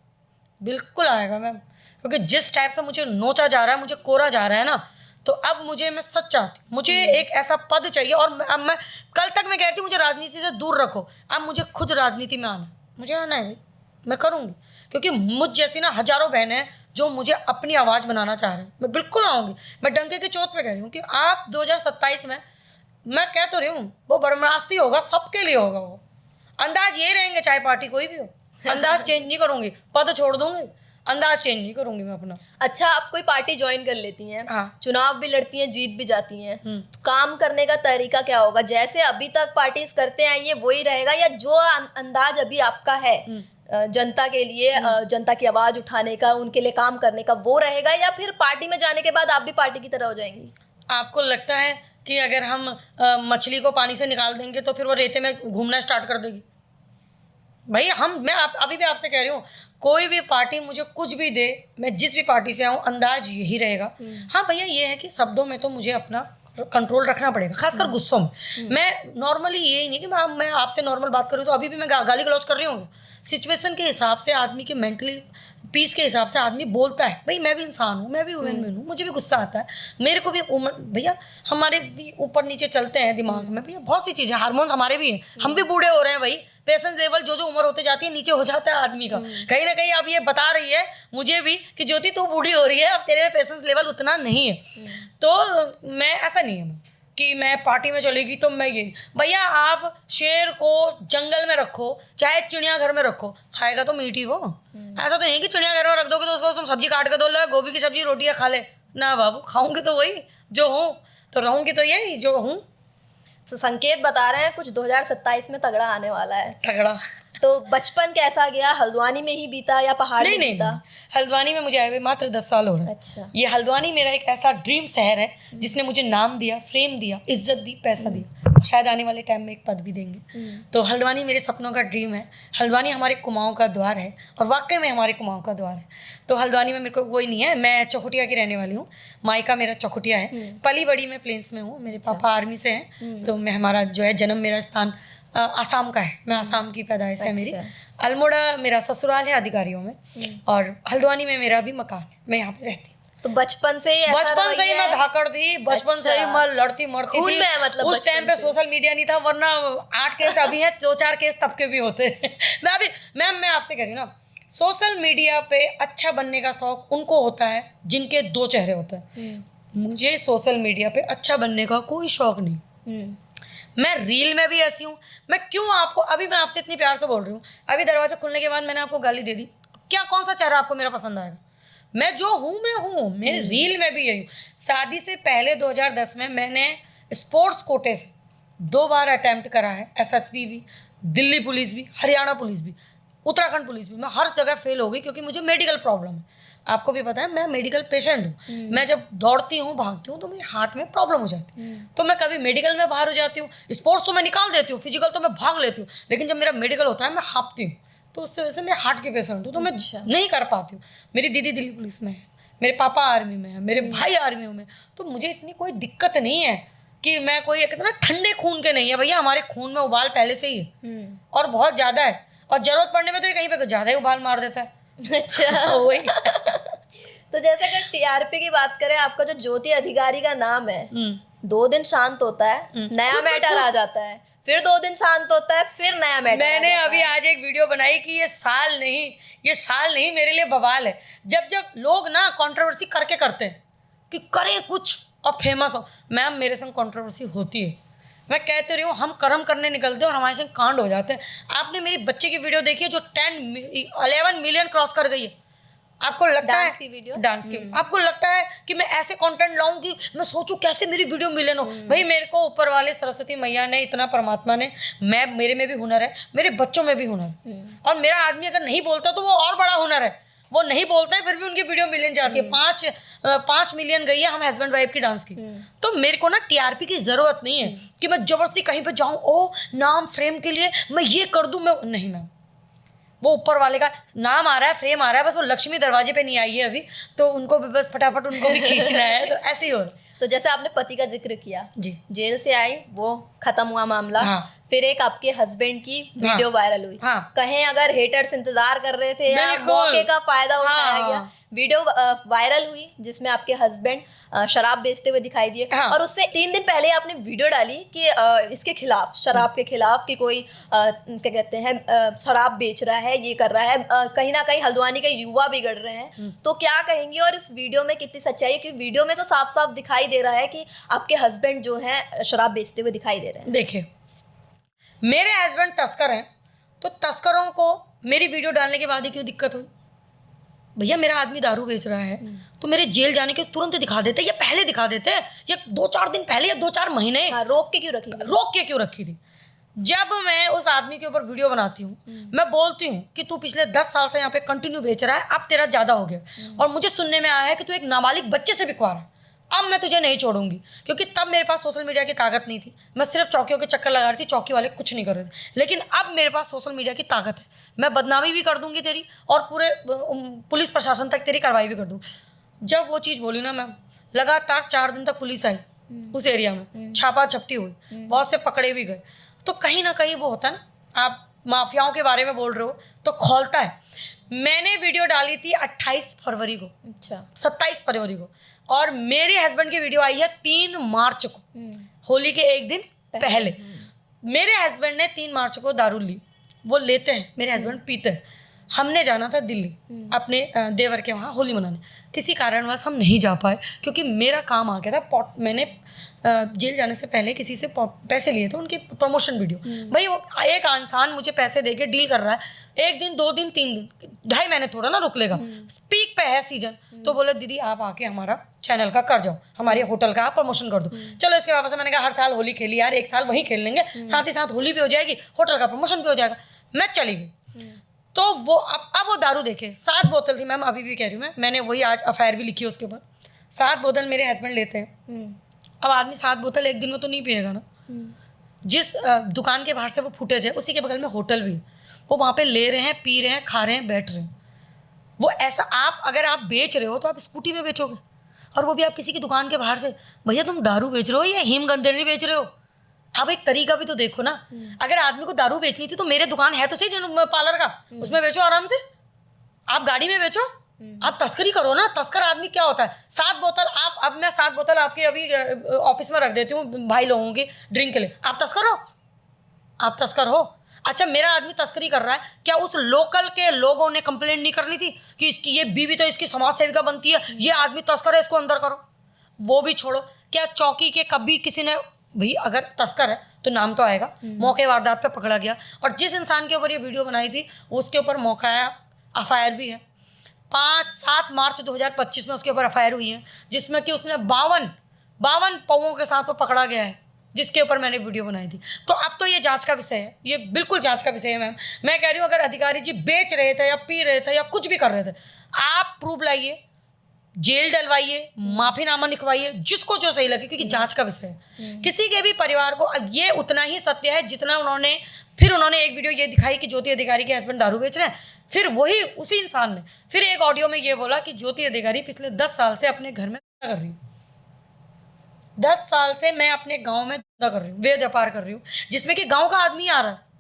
बिल्कुल आएगा मैम। क्योंकि जिस टाइप से मुझे नोचा जा रहा है, मुझे कोरा जा रहा है ना, तो अब मैं सच चाहती हूँ, मुझे एक ऐसा पद चाहिए। और अब मैं कल तक मैं कहती हूँ मुझे राजनीति से दूर रखो, अब मुझे खुद राजनीति में आना है। मुझे आना है भाई, मैं करूँगी। क्योंकि मुझ जैसी ना हजारों बहनें हैं जो मुझे अपनी आवाज़ बनाना चाह रहे हैं। मैं बिल्कुल आऊँगी। मैं डंके की चोट पे कह रही हूँ कि आप 2027 में, मैं कह तो रही हूँ, वो बरमास्ती होगा, सबके लिए होगा। वो अंदाज ये रहेंगे, चाहे पार्टी कोई भी हो। अंदाज चेंज नहीं करूँगी, पद छोड़ दूँगी, अंदाज चेंज नहीं करूँगी मैं अपना। अच्छा, आप कोई पार्टी ज्वाइन कर लेती हैं, हाँ। चुनाव भी लड़ती हैं, जीत भी जाती हैं, तो काम करने का तरीका क्या होगा? जैसे अभी तक पार्टीज करते हैं ये वही रहेगा, या जो अंदाज अभी आपका है जनता के लिए, जनता की आवाज उठाने का, उनके लिए काम करने का, वो रहेगा, या फिर पार्टी में जाने के बाद आप भी पार्टी की तरह हो जाएंगी? आपको लगता है कि अगर हम मछली को पानी से निकाल देंगे तो फिर वो रेते में घूमना स्टार्ट कर देगी? भाई अभी भी आपसे कह रही हूँ, कोई भी पार्टी मुझे कुछ भी दे, मैं जिस भी पार्टी से आऊँ, अंदाज यही रहेगा। हाँ भैया, ये है कि शब्दों में तो मुझे अपना कंट्रोल रखना पड़ेगा, खासकर गुस्सों में। मैं नॉर्मली यही नहीं कि मैं आपसे नॉर्मल बात करूँ तो अभी भी मैं गाली गलौज कर रही हूँ। सिचुएशन के हिसाब से, आदमी के मेंटली पीस के हिसाब से आदमी बोलता है। भाई मैं भी इंसान हूँ, मैं भी ह्यूमन हूँ, मुझे भी गुस्सा आता है, मेरे को भी भैया हमारे भी ऊपर नीचे चलते हैं दिमाग में भैया, बहुत सी चीज़ें, हार्मोन्स हमारे भी हैं, हम भी बूढ़े हो रहे हैं भाई। पेशेंस लेवल जो उम्र होते जाती है नीचे हो जाता है आदमी का। कहीं ना कहीं अब ये बता रही है मुझे भी कि ज्योति तू बूढ़ी हो रही है, अब तेरे में पेशेंस लेवल उतना नहीं है। तो मैं ऐसा नहीं है कि मैं पार्टी में चलेगी तो मैं ये, भैया आप शेर को जंगल में रखो, चाहे चिड़ियाघर में रखो, खाएगा तो मीट ही वो। ऐसा तो नहीं कि चिड़ियाघर में रख दोगे तो उसको तुम सब्जी काट के दो, लो गोभी की सब्जी रोटियाँ खा ले ना बाबू, खाऊंगी तो वही जो हूँ, तो रहूंगी तो यही जो हूँ। तो संकेत बता रहे हैं कुछ 2027 में तगड़ा आने वाला है। तगड़ा। तो बचपन कैसा गया? हल्द्वानी में ही बीता या पहाड़ में बीता? हल्द्वानी में मुझे आए हुए मात्र 10 साल हो रहे हैं। अच्छा। ये हल्द्वानी मेरा एक ऐसा ड्रीम शहर है जिसने मुझे नाम दिया, फेम दिया, इज्जत दी, पैसा दिया, और शायद आने वाले टाइम में एक पद भी देंगे। तो हल्द्वानी मेरे सपनों का ड्रीम है। हल्द्वानी हमारे कुमाऊं का द्वार है, और वाकई में हमारे कुमाऊं का द्वार है। तो हल्द्वानी में मेरे को कोई नहीं है, मैं चौखुटिया की रहने वाली हूँ, मायका मेरा चौखुटिया है, पली बड़ी मैं प्लेन्स में हूँ, मेरे पापा आर्मी से हैं, तो मैं हमारा जो है जन्म, मेरा स्थान आसाम का है, मैं आसाम की पैदाइश है मेरी। अल्मोड़ा मेरा ससुराल है अधिकारियों में, और हल्द्वानी में मेरा भी मकान है, मैं यहाँ पे रहती हूँ। तो बचपन से ही मैं धाकड़ थी, बचपन से ही मैं लड़ती मरती थी। मतलब उस टाइम पे सोशल मीडिया नहीं था, वरना 8 केस अभी हैं, 2-4 केस तब के भी होते। मैं आपसे कह रही हूँ ना, सोशल मीडिया पे अच्छा बनने का शौक उनको होता है जिनके 2 चेहरे होते हैं। मुझे सोशल मीडिया पे अच्छा बनने का कोई शौक नहीं। मैं रील में भी ऐसी हूँ। मैं क्यों आपको, अभी मैं आपसे इतनी प्यार से बोल रही हूँ, अभी दरवाजा खुलने के बाद मैंने आपको गाली दे दी, क्या कौन सा चेहरा आपको मेरा पसंद आएगा? मैं जो हूँ मैं हूँ, मेरे रील में भी यही हूँ। शादी से पहले 2010 में मैंने स्पोर्ट्स कोटे से 2 बार अटैम्प्ट करा है, SSB भी, दिल्ली पुलिस भी, हरियाणा पुलिस भी। उत्तराखंड पुलिस भी, मैं हर जगह फेल हो गई क्योंकि मुझे मेडिकल प्रॉब्लम है। आपको भी पता है मैं मेडिकल पेशेंट हूँ। मैं जब दौड़ती हूँ भागती हूँ तो मेरे हार्ट में प्रॉब्लम हो जाती है, तो मैं कभी मेडिकल में बाहर हो जाती हूँ। स्पोर्ट्स तो मैं निकाल देती हूँ, फिजिकल तो मैं भाग लेती हूँ, लेकिन जब मेरा मेडिकल होता है मैं हाँपती हूँ। तो उससे वजह से मैं हार्ट के पेशेंट हूँ, तो मैं नहीं कर पाती हूँ। मेरी दीदी दिल्ली पुलिस में है, मेरे पापा आर्मी में है, मेरे भाई आर्मी में, तो मुझे इतनी कोई दिक्कत नहीं है कि मैं कोई कहते ना ठंडे खून के नहीं है। भैया हमारे खून में उबाल पहले से ही है और बहुत ज़्यादा है, और ज़रूरत पड़ने में तो ये कहीं पे ज़्यादा ही उबाल मार देता है। अच्छा वही। तो जैसे अगर टीआरपी की बात करें, आपका जो ज्योति अधिकारी का नाम है, 2 दिन शांत होता है, नया मैटर आ जाता है, फिर 2 दिन शांत होता है, फिर नया मैटर। मैंने अभी आज एक वीडियो बनाई कि ये साल नहीं मेरे लिए बवाल है। जब जब लोग ना कंट्रोवर्सी करके करते हैं कि करें कुछ और फेमस हो। मैम मेरे संग कंट्रोवर्सी होती है, मैं कहते रही हूँ, हम कर्म करने निकलते हैं और हमारे संग कांड हो जाते हैं। आपने मेरी बच्चे की वीडियो देखी है जो 11 मिलियन क्रॉस कर गई है। आपको लगता है डांस की वीडियो, डांस की, आपको लगता है कि मैं ऐसे कंटेंट लाऊं कि मैं सोचूं कैसे मेरी वीडियो मिलियन हो? भाई मेरे को ऊपर वाले सरस्वती मैया ने, इतना परमात्मा ने, मेरे में भी हुनर है, मेरे बच्चों में भी हुनर है, और मेरा आदमी अगर नहीं बोलता तो वो और बड़ा हुनर है। वो नहीं बोलता है फिर भी उनकी वीडियो मिलियन जाती है। 5 मिलियन गई है हम हस्बैंड वाइफ की डांस की। तो मेरे को ना टीआरपी की जरूरत नहीं है कि मैं जबरदस्ती कहीं पे जाऊं, ओ नाम फ्रेम के लिए मैं ये कर दूं, मैं नहीं। मैम वो ऊपर वाले का नाम आ रहा है, फ्रेम आ रहा है, बस वो लक्ष्मी दरवाजे पे नहीं आई है अभी, तो उनको भी बस फटाफट उनको भी खींचना है, तो ऐसे ही हो रहा है। तो जैसे आपने पति का जिक्र किया, जी, जेल से आई, वो खत्म हुआ मामला। हाँ। फिर एक आपके हस्बैंड की वीडियो वायरल हुई। हाँ। कहें अगर हेटर्स इंतजार कर रहे थे या बिल्कुल। मौके का फायदा उठाया हाँ। गया, वीडियो वायरल हुई जिसमें आपके हस्बैंड शराब बेचते हुए दिखाई दिए। हाँ। और उससे 3 दिन पहले आपने वीडियो डाली कि इसके खिलाफ, शराब के खिलाफ, कि कोई क्या कहते हैं शराब बेच रहा है, ये कर रहा है, कहीं ना कहीं हल्द्वानी के युवा बिगड़ रहे हैं। तो क्या कहेंगे, और इस वीडियो में कितनी सच्चाई है? क्योंकि वीडियो में तो साफ साफ दिखाई दे रहा है कि आपके हस्बैंड जो हैं शराब बेचते हुए दिखाई दे रहे हैं। देखिए मेरे हस्बैंड तस्कर हैं, तो तस्करों को मेरी वीडियो डालने के बाद ही क्यों दिक्कत हुई? भैया मेरा आदमी दारू बेच रहा है तो मेरे जेल जाने के तुरंत दिखा देते, या पहले दिखा देते, या 2-4 दिन पहले, या 2-4 महीने। हाँ, रोक के क्यों रखी थी? रोक के क्यों रखी थी? जब मैं उस आदमी के ऊपर वीडियो बनाती हूँ, मैं बोलती हूँ कि तू पिछले 10 साल से यहाँ पे कंटिन्यू बेच रहा है, अब तेरा ज़्यादा हो गया, और मुझे सुनने में आया है कि तू एक नाबालिग बच्चे से बिकवा रहा है, अब मैं तुझे नहीं छोड़ूंगी। क्योंकि तब मेरे पास सोशल मीडिया की ताकत नहीं थी, मैं सिर्फ चौकियों के चक्कर लगा रही थी, चौकी वाले कुछ नहीं कर रहे थे। लेकिन अब मेरे पास सोशल मीडिया की ताकत है, मैं बदनामी भी कर दूंगी तेरी, और पूरे पुलिस प्रशासन तक तेरी कार्रवाई भी कर दूँगी। जब वो चीज़ बोली ना मैम, लगातार 4 दिन तक पुलिस आई उस एरिया में, छापा छपटी हुई, बहुत से पकड़े भी गए। तो कहीं ना कहीं वो होता है ना, आप माफियाओं के बारे में बोल रहे हो तो खौलता है। मैंने वीडियो डाली थी 28 फरवरी को, अच्छा, 27 फरवरी को, और मेरे हस्बैंड की वीडियो आई है 3 मार्च को, होली के एक दिन पहले। मेरे हस्बैंड ने 3 मार्च को दारू ली, वो लेते हैं, मेरे हस्बैंड पीते हैं। हमने जाना था दिल्ली अपने देवर के वहाँ होली मनाने, किसी कारणवश हम नहीं जा पाए क्योंकि मेरा काम आ गया था। मैंने जेल जाने से पहले किसी से पैसे लिए थे, उनकी प्रमोशन वीडियो। भाई वो एक इंसान मुझे पैसे दे के डील कर रहा है, 1 दिन 2 दिन 3 दिन 2.5 महीने थोड़ा ना रुक लेगा, स्पीक पे है सीजन। तो बोले दीदी आप आके हमारा चैनल का कर जाओ, हमारे होटल का आप प्रमोशन कर दो। चलो इसके वापस मैंने कहा हर साल होली खेली यार, 1 साल वहीं खेल लेंगे, साथ ही साथ होली भी हो जाएगी, होटल का प्रमोशन भी हो जाएगा। मैं चली गई। तो वो अब वो दारू देखे 7 बोतल थी मैम, अभी भी कह रही हूँ मैंने वही आज एफआईआर भी लिखी है उसके ऊपर। 7 बोतल मेरे हस्बैंड लेते हैं। अब आदमी 7 बोतल एक दिन में तो नहीं पिएगा ना। जिस दुकान के बाहर से वो फुटेज है उसी के बगल में होटल भी है, वो वहाँ पे ले रहे हैं, पी रहे हैं, खा रहे हैं, बैठ रहे हैं। वो ऐसा अगर आप बेच रहे हो तो आप स्कूटी में बेचोगे, और वो भी आप किसी की दुकान के बाहर से। भैया तुम दारू बेच रहे हो या हिमगंधेरी बेच रहे हो? आप एक तरीका भी तो देखो ना। अगर आदमी को दारू बेचनी थी तो मेरे दुकान है तो सही पार्लर का, उसमें बेचो आराम से। आप गाड़ी में बेचो, आप तस्करी करो ना। तस्कर आदमी क्या होता है? 7 बोतल अब मैं 7 बोतल आपके अभी ऑफिस में रख देती हूँ भाई लोगों की ड्रिंक के लिए, आप तस्कर हो? आप तस्कर हो? अच्छा मेरा आदमी तस्करी कर रहा है, क्या उस लोकल के लोगों ने कंप्लेंट नहीं करनी थी कि इसकी ये बीवी तो इसकी समाज सेविका बनती है, ये आदमी तस्कर है, इसको अंदर करो? वो भी छोड़ो, क्या चौकी के कभी किसी ने, भाई अगर तस्कर है तो नाम तो आएगा। मौके वारदात पे पकड़ा गया, और जिस इंसान के ऊपर ये वीडियो बनाई थी उसके ऊपर मौका आया, एफआईआर भी है। 7 मार्च 2025 में उसके ऊपर एफआईआर हुई है, जिसमें कि उसने 52 पौओं के साथ वो पकड़ा गया है। जिसके ऊपर मैंने वीडियो बनाई थी। तो अब तो ये जांच का विषय है, ये बिल्कुल जांच का विषय है मैम। मैं कह रही हूँ अगर अधिकारी जी बेच रहे थे या पी रहे थे या कुछ भी कर रहे थे, आप प्रूफ लाइए, जेल डलवाइए, माफीनामा लिखवाइए, जिसको जो सही लगे, क्योंकि जांच का विषय है। किसी के भी परिवार को ये उतना ही सत्य है जितना उन्होंने एक वीडियो ये दिखाई कि ज्योति अधिकारी के हस्बैंड दारू बेच रहे हैं, फिर वही उसी इंसान ने फिर एक ऑडियो में ये बोला कि ज्योति अधिकारी पिछले 10 साल से अपने घर में कर रही हूँ, 10 साल से मैं अपने गांव में धंधा कर रही हूँ, वेद व्यापार कर रही हूँ, जिसमें कि गांव का आदमी आ रहा है,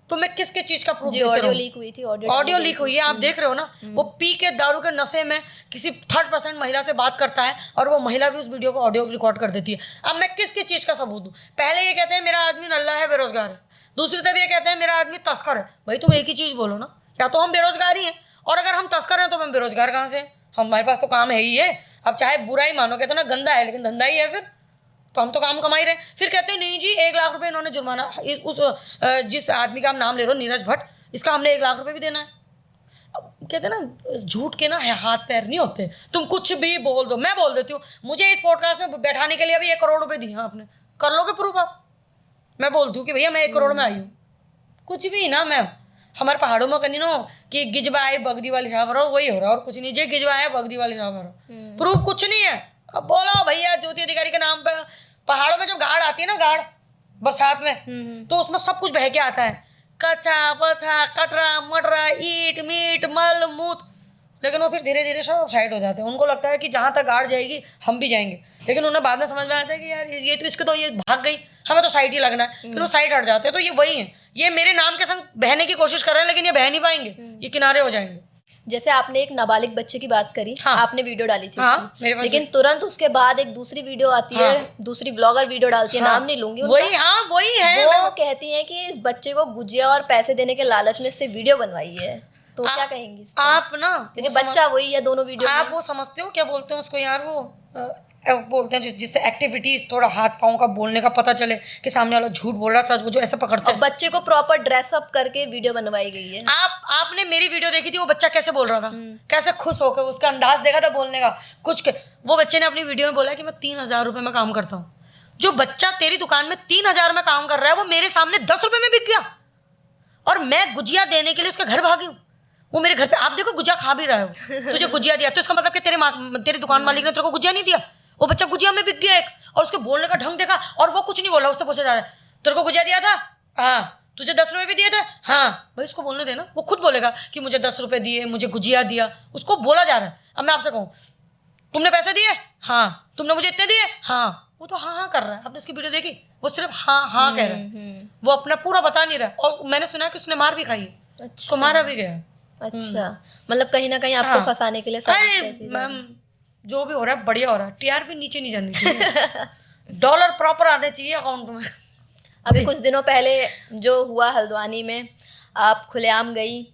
तो मैं किस चीज का प्रूफ देती ऑडियो लीक हुई थी, ऑडियो लीक हुई है, आप देख रहे हो ना। वो पी के दारू के नशे में किसी 3rd महिला से बात करता है और वो महिला भी उस वीडियो को ऑडियो रिकॉर्ड कर देती है। अब मैं किस चीज का सबूत दूं? पहले ये कहते हैं मेरा आदमी नल्ला है, बेरोजगार है, दूसरी तरफ ये कहते हैं मेरा आदमी तस्कर है। भाई तुम एक ही चीज बोलो ना, या तो हम बेरोजगार ही हैं, और अगर हम तस्कर हैं तो हम बेरोजगार कहाँ से? हमारे पास तो काम है ही है। अब चाहे बुरा ही मानो, कहते ना गंदा है लेकिन धंधा ही है, फिर तो हम तो काम कमा ही रहे। फिर कहते हैं नहीं जी 1 लाख रुपए इन्होंने जुर्माना, उस जिस आदमी का आप नाम ले रहे हो नीरज भट्ट, इसका हमने 1 लाख रुपए भी देना है। अब कहते हैं ना झूठ के ना हाथ पैर नहीं होते, तुम कुछ भी बोल दो। मैं बोल देती हूँ मुझे इस पॉडकास्ट में बैठाने के लिए अभी 1 करोड़ रुपए दिए हैं आपने, कर लोगे प्रूफ आप? मैं बोलती हूँ कि भैया मैं 1 करोड़ में आई हूँ, कुछ भी ना मैम। हमारे पहाड़ों में कहीं नो कि गिजवाए बगदी वाली छाप रहो, वही हो रहा है और कुछ नहीं। जे गिजवाए बगदी वाली छाप रहो, प्रूफ कुछ नहीं है। अब बोलो भैया ज्योति अधिकारी के नाम पे पहाड़ों में जब गाड़ आती है ना, गाड़ बरसात में, तो उसमें सब कुछ बह के आता है, कच्चा पचा कटरा मटरा ईट मीट मल मूत, लेकिन वो फिर धीरे धीरे सब साइड हो जाते हैं। उनको लगता है कि जहाँ तक गाड़ जाएगी हम भी जाएंगे, लेकिन उन्हें बाद में समझ में आता है कि यार ये तो इसके तो ये भाग गई, हमें तो साइड ही लगना है, फिर वो साइड हट जाते हैं। तो ये वही है, ये मेरे नाम के संग बहने की कोशिश कर रहे हैं लेकिन ये बह नहीं पाएंगे, ये किनारे हो जाएंगे। जैसे आपने एक नाबालिग बच्चे की बात करी, हाँ, आपने वीडियो डाली थी हाँ, उसकी, मेरे पास लेकिन तुरंत उसके बाद एक दूसरी वीडियो आती है, दूसरी ब्लॉगर वीडियो डालती है, नाम नहीं लूंगी उनका, वही हाँ वही है। वो कहती है कि इस बच्चे को गुजिया और पैसे देने के लालच में इससे वीडियो बनवाई है, तो क्या कहेंगी इस पे? आप ना क्योंकि बच्चा वही है दोनों वीडियो आप वो समझते हो क्या बोलते हैं उसको यार, वो बोलते हैं जिससे एक्टिविटीज थोड़ा हाथ पाँव का बोलने का पता चले कि सामने वाला झूठ बोल रहा सच, वो जो ऐसे पकड़ते हैं। बच्चे को प्रॉपर ड्रेसअप करके वीडियो बनवाई गई है। आपने मेरी वीडियो देखी थी, वो बच्चा कैसे बोल रहा था, कैसे खुश होकर, उसका अंदाज देखा था बोलने का वो बच्चे ने अपनी वीडियो में बोला कि मैं 3000 रुपये में काम करता हूँ। जो बच्चा तेरी दुकान में 3000 में काम कर रहा है वो मेरे सामने 10 रुपये में बिक गया, और मैं गुजिया देने के लिए उसके घर भागी हूँ। वो मेरे घर पे आप देखो गुजिया खा भी रहा है, तुझे गुजिया दिया तो इसका मतलब कि तेरी दुकान मालिक ने तेरे को गुजिया नहीं दिया। वो बच्चा गुजिया में बिक गया एक, और उसके बोलने का ढंग देखा, और वो कुछ नहीं बोला, उससे पूछा जा रहा है तेरे को गुजिया दिया था? हाँ। तुझे 10 रुपये भी दिए थे? हाँ। भाई उसको बोलने देना, वो खुद बोलेगा कि मुझे 10 रुपये दिए, मुझे गुजिया दिया, उसको बोला जा रहा है। अब मैं आपसे कहूँ तुमने पैसे दिए? हाँ। तुमने मुझे इतने दिए? हाँ। वो तो हाँ हाँ कर रहा है। आपने उसकी वीडियो देखी? वो सिर्फ हाँ हाँ कह रहा है, वो अपना पूरा बता नहीं रहा। और मैंने सुना कि उसने मार भी खाई है, उसको मारा भी गया। अच्छा, मतलब कहीं ना कहीं आपको फंसाने के लिए मैम जो भी हो रहा है बढ़िया हो रहा है, टीआरपी नीचे नहीं जानी चाहिए, डॉलर प्रॉपर आने चाहिए अकाउंट में। अभी कुछ दिनों पहले जो हुआ हल्द्वानी में, आप खुलेआम गई,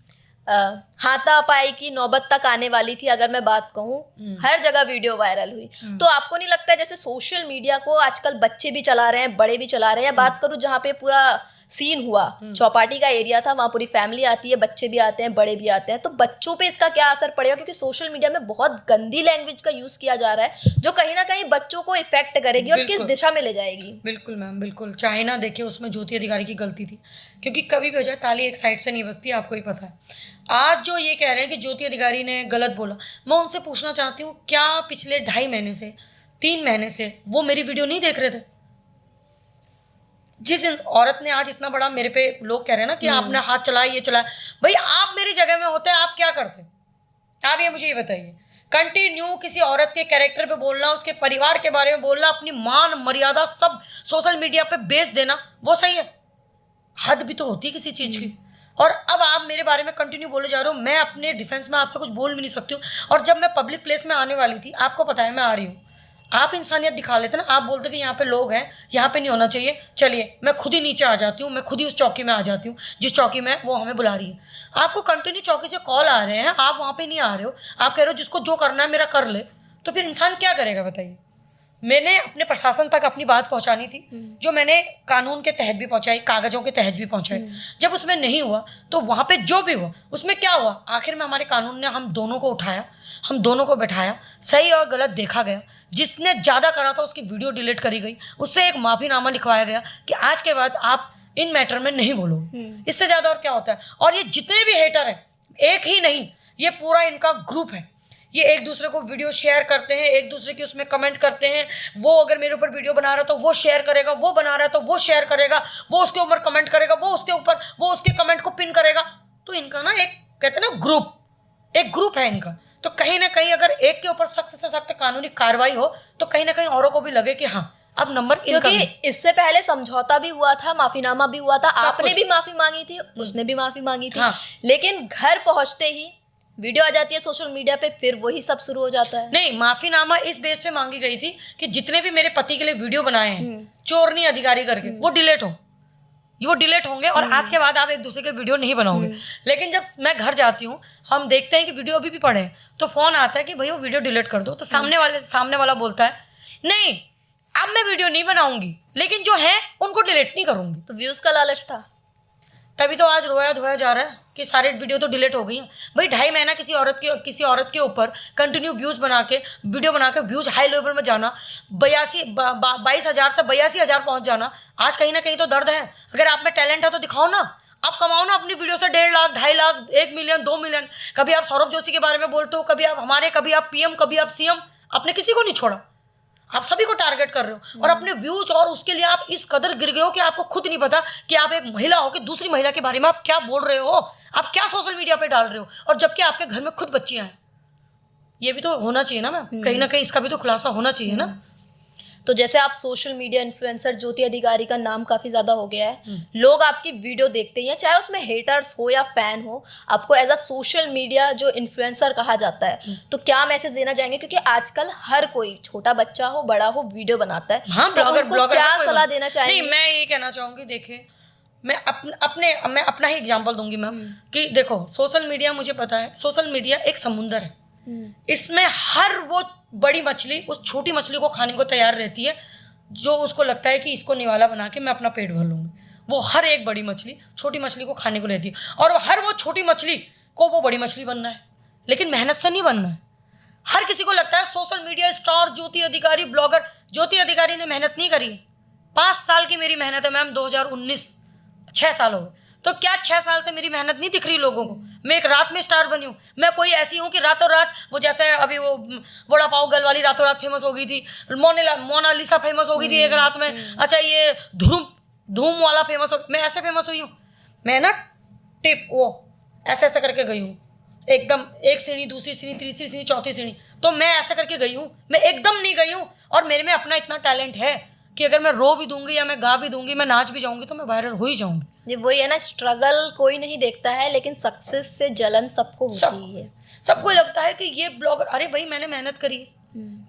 हाथापाई की नौबत तक आने वाली थी अगर मैं बात कहूँ, हर जगह वीडियो वायरल हुई। तो आपको नहीं लगता है जैसे सोशल मीडिया को आजकल बच्चे भी चला रहे हैं, बड़े भी चला रहे हैं? या बात करूँ जहाँ पे पूरा सीन हुआ, चौपाटी का एरिया था, वहाँ पूरी फैमिली आती है, बच्चे भी आते हैं, बड़े भी आते हैं, तो बच्चों पे इसका क्या असर पड़ेगा? क्योंकि सोशल मीडिया में बहुत गंदी लैंग्वेज का यूज किया जा रहा है जो कहीं ना कहीं बच्चों को इफेक्ट करेगी और किस दिशा में ले जाएगी। बिल्कुल मैम, बिल्कुल। चाहे ना देखिए उसमें ज्योति अधिकारी की गलती थी, क्योंकि कभी भी हो जाए ताली एक साइड से नहीं बजती, आपको ही पता है। आज जो ये कह रहे हैं कि ज्योति अधिकारी ने गलत बोला, मैं उनसे पूछना चाहती हूँ क्या पिछले 2.5 महीने से 3 महीने से वो मेरी वीडियो नहीं देख रहे थे? जिस औरत ने आज इतना बड़ा मेरे पे लोग कह रहे हैं ना कि आपने हाथ चलाया, ये चलाया, भाई आप मेरी जगह में होते आप क्या करते? आप ये मुझे ये बताइए। कंटिन्यू किसी औरत के कैरेक्टर पे बोलना, उसके परिवार के बारे में बोलना, अपनी मान मर्यादा सब सोशल मीडिया पे बेच देना, वो सही है? हद भी तो होती है किसी चीज़ की। और अब आप मेरे बारे में कंटिन्यू बोले जा रहे हो, मैं अपने डिफेंस में आपसे कुछ बोल भी नहीं सकती हूँ। और जब मैं पब्लिक प्लेस में आने वाली थी, आपको पता है मैं आ रही हूँ, आप इंसानियत दिखा लेते ना, आप बोलते कि यहाँ पे लोग हैं, यहाँ पे नहीं होना चाहिए, चलिए मैं खुद ही नीचे आ जाती हूँ, मैं खुद ही उस चौकी में आ जाती हूँ जिस चौकी में वो हमें बुला रही है। आपको कंटिन्यू चौकी से कॉल आ रहे हैं, आप वहाँ पे नहीं आ रहे हो, आप कह रहे हो जिसको जो करना है मेरा कर ले, तो फिर इंसान क्या करेगा बताइए? मैंने अपने प्रशासन तक अपनी बात पहुंचानी थी, जो मैंने कानून के तहत भी पहुंचाई, कागजों के तहत भी पहुंचाई। जब उसमें नहीं हुआ तो वहाँ पे जो भी हुआ उसमें क्या हुआ, आखिर में हमारे कानून ने हम दोनों को उठाया, हम दोनों को बैठाया, सही और गलत देखा गया, जिसने ज़्यादा करा था उसकी वीडियो डिलीट करी गई, उससे एक माफ़ीनामा लिखवाया गया कि आज के बाद आप इन मैटर में नहीं बोलोगे। इससे ज़्यादा और क्या होता है। और ये जितने भी हेटर हैं, एक ही नहीं, ये पूरा इनका ग्रुप है, ये एक दूसरे को वीडियो शेयर करते हैं, एक दूसरे की उसमें कमेंट करते हैं। वो अगर मेरे ऊपर वीडियो बना रहा है तो वो शेयर करेगा, वो बना रहा है तो वो शेयर करेगा, वो उसके ऊपर कमेंट करेगा, वो उसके ऊपर वो उसके कमेंट को पिन करेगा। तो इनका ना एक कहते हैं ना ग्रुप, एक ग्रुप है इनका। तो कहीं ना कहीं अगर एक के ऊपर सख्त से सख्त कानूनी कार्रवाई हो तो कहीं ना कहीं औरों को भी लगे कि हाँ अब नंबर इनका क्योंकि भी। इससे पहले समझौता भी हुआ था, माफीनामा भी हुआ था, आपने कुछ। भी माफी मांगी थी, उसने भी माफी मांगी थी। हाँ। लेकिन घर पहुंचते ही वीडियो आ जाती है सोशल मीडिया पे, फिर वही सब शुरू हो जाता है। नहीं, माफीनामा इस बेस पे मांगी गई थी कि जितने भी मेरे पति के लिए वीडियो बनाए हैं चोरनी अधिकारी करके, वो डिलीट हो, वो डिलीट होंगे और आज के बाद आप एक दूसरे के वीडियो नहीं बनाओगे। लेकिन जब मैं घर जाती हूँ, हम देखते हैं कि वीडियो अभी भी पड़े हैं, तो फोन आता है कि भैया वो वीडियो डिलीट कर दो। तो सामने वाला बोलता है नहीं अब मैं वीडियो नहीं बनाऊंगी, लेकिन जो है उनको डिलीट नहीं करूंगी। तो व्यूज का लालच था। तभी तो आज रोया धोया जा रहा है कि सारे वीडियो तो डिलीट हो गई हैं। भाई 2.5 महीना किसी औरत के ऊपर कंटिन्यू व्यूज़ बना के वीडियो बना के व्यूज़ हाई लेवल में जाना, 22,000 से 82,000 पहुंच जाना, आज कहीं ना कहीं तो दर्द है। अगर आप में टैलेंट है तो दिखाओ ना, आप कमाओ ना अपनी वीडियो से 1.5 लाख 2.5 लाख 1 मिलियन 2 मिलियन। कभी आप सौरभ जोशी के बारे में बोलते हो, कभी आप हमारे, कभी आप पीएम, कभी आप सीएम, आपने किसी को नहीं छोड़ा, आप सभी को टारगेट कर रहे हो और अपने व्यूज, और उसके लिए आप इस कदर गिर गए हो कि आपको खुद नहीं पता कि आप एक महिला हो कि दूसरी महिला के बारे में आप क्या बोल रहे हो, आप क्या सोशल मीडिया पे डाल रहे हो, और जबकि आपके घर में खुद बच्चियां हैं। ये भी तो होना चाहिए ना मैम, कहीं ना कहीं इसका भी तो खुलासा होना चाहिए ना। तो जैसे आप सोशल मीडिया इन्फ्लुएंसर ज्योति अधिकारी का नाम काफी ज्यादा हो गया है, लोग आपकी वीडियो देखते हैं, चाहे उसमें हेटर्स हो या फैन हो, आपको एज अ सोशल मीडिया जो इन्फ्लुएंसर कहा जाता है, तो क्या मैसेज देना चाहेंगे? क्योंकि आजकल हर कोई, छोटा बच्चा हो बड़ा हो, वीडियो बनाता है। हाँ, तो ब्लॉगर उनको क्या सलाह देना चाहेंगे? नहीं, मैं ये कहना चाहूंगी, देखिए मैं अपना ही एग्जांपल दूंगी मैम कि देखो सोशल मीडिया, मुझे पता है सोशल मीडिया एक समुंदर है, इसमें हर वो बड़ी मछली उस छोटी मछली को खाने को तैयार रहती है जो उसको लगता है कि इसको निवाला बना के मैं अपना पेट भर लूँगी। वो हर एक बड़ी मछली छोटी मछली को खाने को रहती है, और हर वो छोटी मछली को वो बड़ी मछली बनना है, लेकिन मेहनत से नहीं बनना है। हर किसी को लगता है सोशल मीडिया स्टार ज्योति अधिकारी, ब्लॉगर। ज्योति अधिकारी ने मेहनत नहीं करी, 5 साल की मेरी मेहनत है मैम, 2019 6 साल हो गए, तो क्या 6 साल से मेरी मेहनत नहीं दिख रही लोगों को? मैं एक रात में स्टार बनी हूँ। मैं कोई ऐसी हूँ कि रातों रात, वो जैसे अभी वो वड़ा पाव गर्ल वाली रातों रात फेमस हो गई थी, मोनालिसा फेमस हो गई थी एक रात में। अच्छा, ये धूम वाला फेमस हो, मैं ऐसे फेमस हुई हूँ। मैं ना टिप वो ऐसे ऐसे करके गई हूँ, एकदम एक सीढ़ी, दूसरी सीढ़ी, तीसरी सीढ़ी, चौथी सीढ़ी, तो मैं ऐसे करके गई हूँ, मैं एकदम नहीं गई हूँ। और मेरे में अपना इतना टैलेंट है कि अगर मैं रो भी दूंगी या मैं गा भी दूंगी, मैं नाच भी जाऊंगी, तो मैं वायरल हो ही जाऊंगी। ये वही है ना, स्ट्रगल कोई नहीं देखता है, लेकिन सक्सेस से जलन सबको होती है। सबको लगता है कि ये ब्लॉगर, अरे भाई मैंने मेहनत करी है,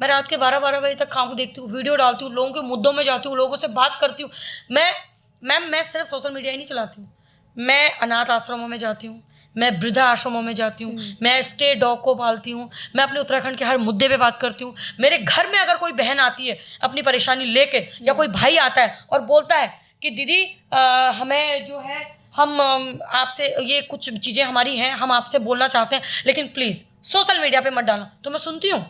मैं रात के 12-12 बजे तक काम देखती हूँ, वीडियो डालती हूँ, लोगों के मुद्दों में जाती हूँ, लोगों से बात करती हूँ। मैं सिर्फ सोशल मीडिया ही नहीं चलाती हूँ, मैं अनाथ आश्रमों में जाती हूँ, मैं वृद्धा आश्रमों में जाती हूँ, मैं स्टे डॉग को पालती हूँ, मैं अपने उत्तराखंड के हर मुद्दे पे बात करती हूँ। मेरे घर में अगर कोई बहन आती है अपनी परेशानी लेके, या कोई भाई आता है और बोलता है कि दीदी हमें जो है, हम आपसे ये कुछ चीज़ें हमारी हैं, हम आपसे बोलना चाहते हैं, लेकिन प्लीज़ सोशल मीडिया पे मत डालना, तो मैं सुनती हूँ।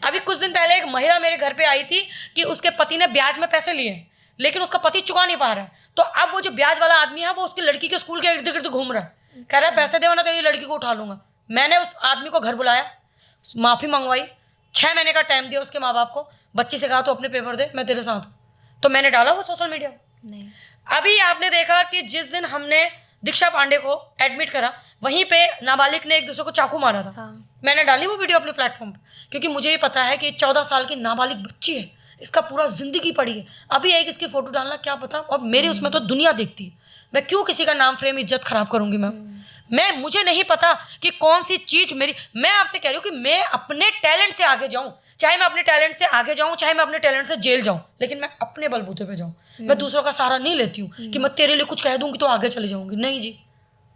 अभी कुछ दिन पहले एक महिला मेरे घर पे आई थी कि उसके पति ने ब्याज में पैसे लिए, लेकिन उसका पति चुका नहीं पा रहा है। तो अब वो जो ब्याज वाला आदमी है वो उसकी लड़की के स्कूल के इर्द गिर्द घूम रहा है, कह रहा है पैसे दे, ना तेरी लड़की को उठा लूंगा। मैंने उस आदमी को घर बुलाया, माफ़ी मंगवाई, 6 महीने का टाइम दिया उसके माँ बाप को, बच्ची से कहा तो अपने पेपर दे, मैं तेरे साथ हूँ। तो मैंने डाला वो सोशल मीडिया नहीं। अभी आपने देखा कि जिस दिन हमने दीक्षा पांडे को एडमिट करा, वहीं पे नाबालिग ने एक दूसरे को चाकू मारा था। हाँ। मैंने डाली वो वीडियो अपने प्लेटफॉर्म पे, क्योंकि मुझे ये पता है कि 14 साल की नाबालिग बच्ची है, इसका पूरा जिंदगी पड़ी है। अभी एक इसकी फोटो डालना क्या पता, और मेरी उसमें तो दुनिया देखती है, मैं क्यों किसी का नाम फ्रेम इज्जत खराब करूंगी मैं मुझे नहीं पता कि कौन सी चीज मेरी, मैं आपसे कह रही हूँ कि मैं अपने टैलेंट से आगे जाऊं, चाहे मैं अपने टैलेंट से आगे जाऊं, चाहे मैं अपने टैलेंट से जेल जाऊं, लेकिन मैं अपने बलबूते पे जाऊं। मैं दूसरों का सहारा नहीं लेती हूँ कि मैं तेरे लिए कुछ कह दूंगी तो आगे चले जाऊंगी। नहीं जी,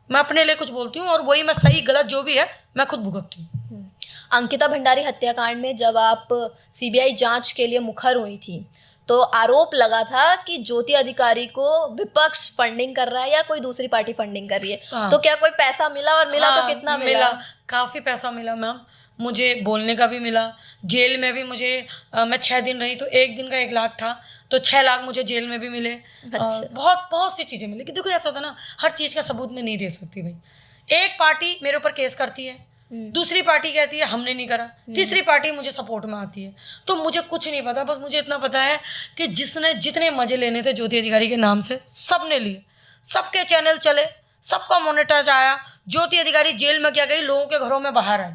मैं अपने लिए कुछ बोलती हूँ, और वही मैं सही गलत जो भी है मैं खुद भुगतती हूँ। अंकिता भंडारी हत्याकांड में जब आप सीबीआई जांच के लिए मुखर हुई थी, तो आरोप लगा था कि ज्योति अधिकारी को विपक्ष फंडिंग कर रहा है या कोई दूसरी पार्टी फंडिंग कर रही है। हाँ। तो क्या कोई पैसा मिला, और मिला तो कितना मिला? काफी पैसा मिला मैम मुझे बोलने का भी मिला। जेल में भी मुझे मैं 6 दिन रही तो 1 दिन का 1 लाख था, तो 6 लाख मुझे जेल में भी मिले। अच्छा। बहुत बहुत सी चीज़ें मिली कि देखो ऐसा होता है ना, हर चीज़ का सबूत मैं नहीं दे सकती भाई। एक पार्टी मेरे ऊपर केस करती है, दूसरी पार्टी कहती है हमने नहीं करा, तीसरी पार्टी मुझे सपोर्ट में आती है। तो मुझे कुछ नहीं पता, बस मुझे इतना पता है कि जिसने जितने मजे लेने थे ज्योति अधिकारी के नाम से सब ने लिए, सबके चैनल चले, सबका मोनेटाइज आया। ज्योति अधिकारी जेल में क्या गई, लोगों के घरों में बाहर आई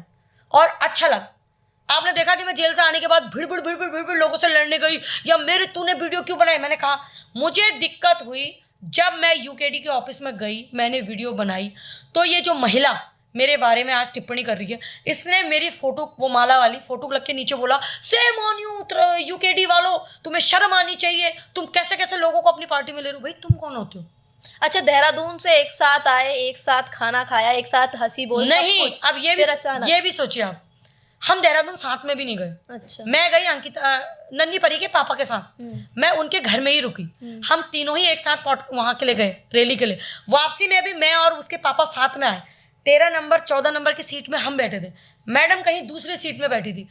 और अच्छा लगा। आपने देखा कि मैं जेल से आने के बाद भिड़ लोगों से लड़ने गई या मेरे तूने वीडियो क्यों बनाई। मैंने कहा मुझे दिक्कत हुई जब मैं यूकेडी के ऑफिस में गई, मैंने वीडियो बनाई तो ये जो महिला मेरे बारे में आज टिप्पणी कर रही है, इसने मेरी फोटो, वो माला वाली फोटो लग के नीचे बोला सेम ऑन यू यूकेडी वालों, तुम्हें शर्म आनी चाहिए, तुम कैसे कैसे लोगों को अपनी पार्टी में ले रहे हो। भाई तुम कौन होते हो? अच्छा, देहरादून से एक साथ आए, एक साथ खाना खाया, एक साथ हंसी बोल, नहीं, सब कुछ। अब ये भी सोचिए आप, हम देहरादून साथ में भी नहीं गए। अच्छा। मैं गई अंकिता नन्ही परी के पापा के साथ, मैं उनके घर में ही रुकी। हम तीनों ही एक साथ वहां के लिए गए रैली के लिए। वापसी में भी मैं और उसके पापा साथ में आए। 13 नंबर 14 नंबर की सीट में हम बैठे थे, मैडम कहीं दूसरी सीट में बैठी थी।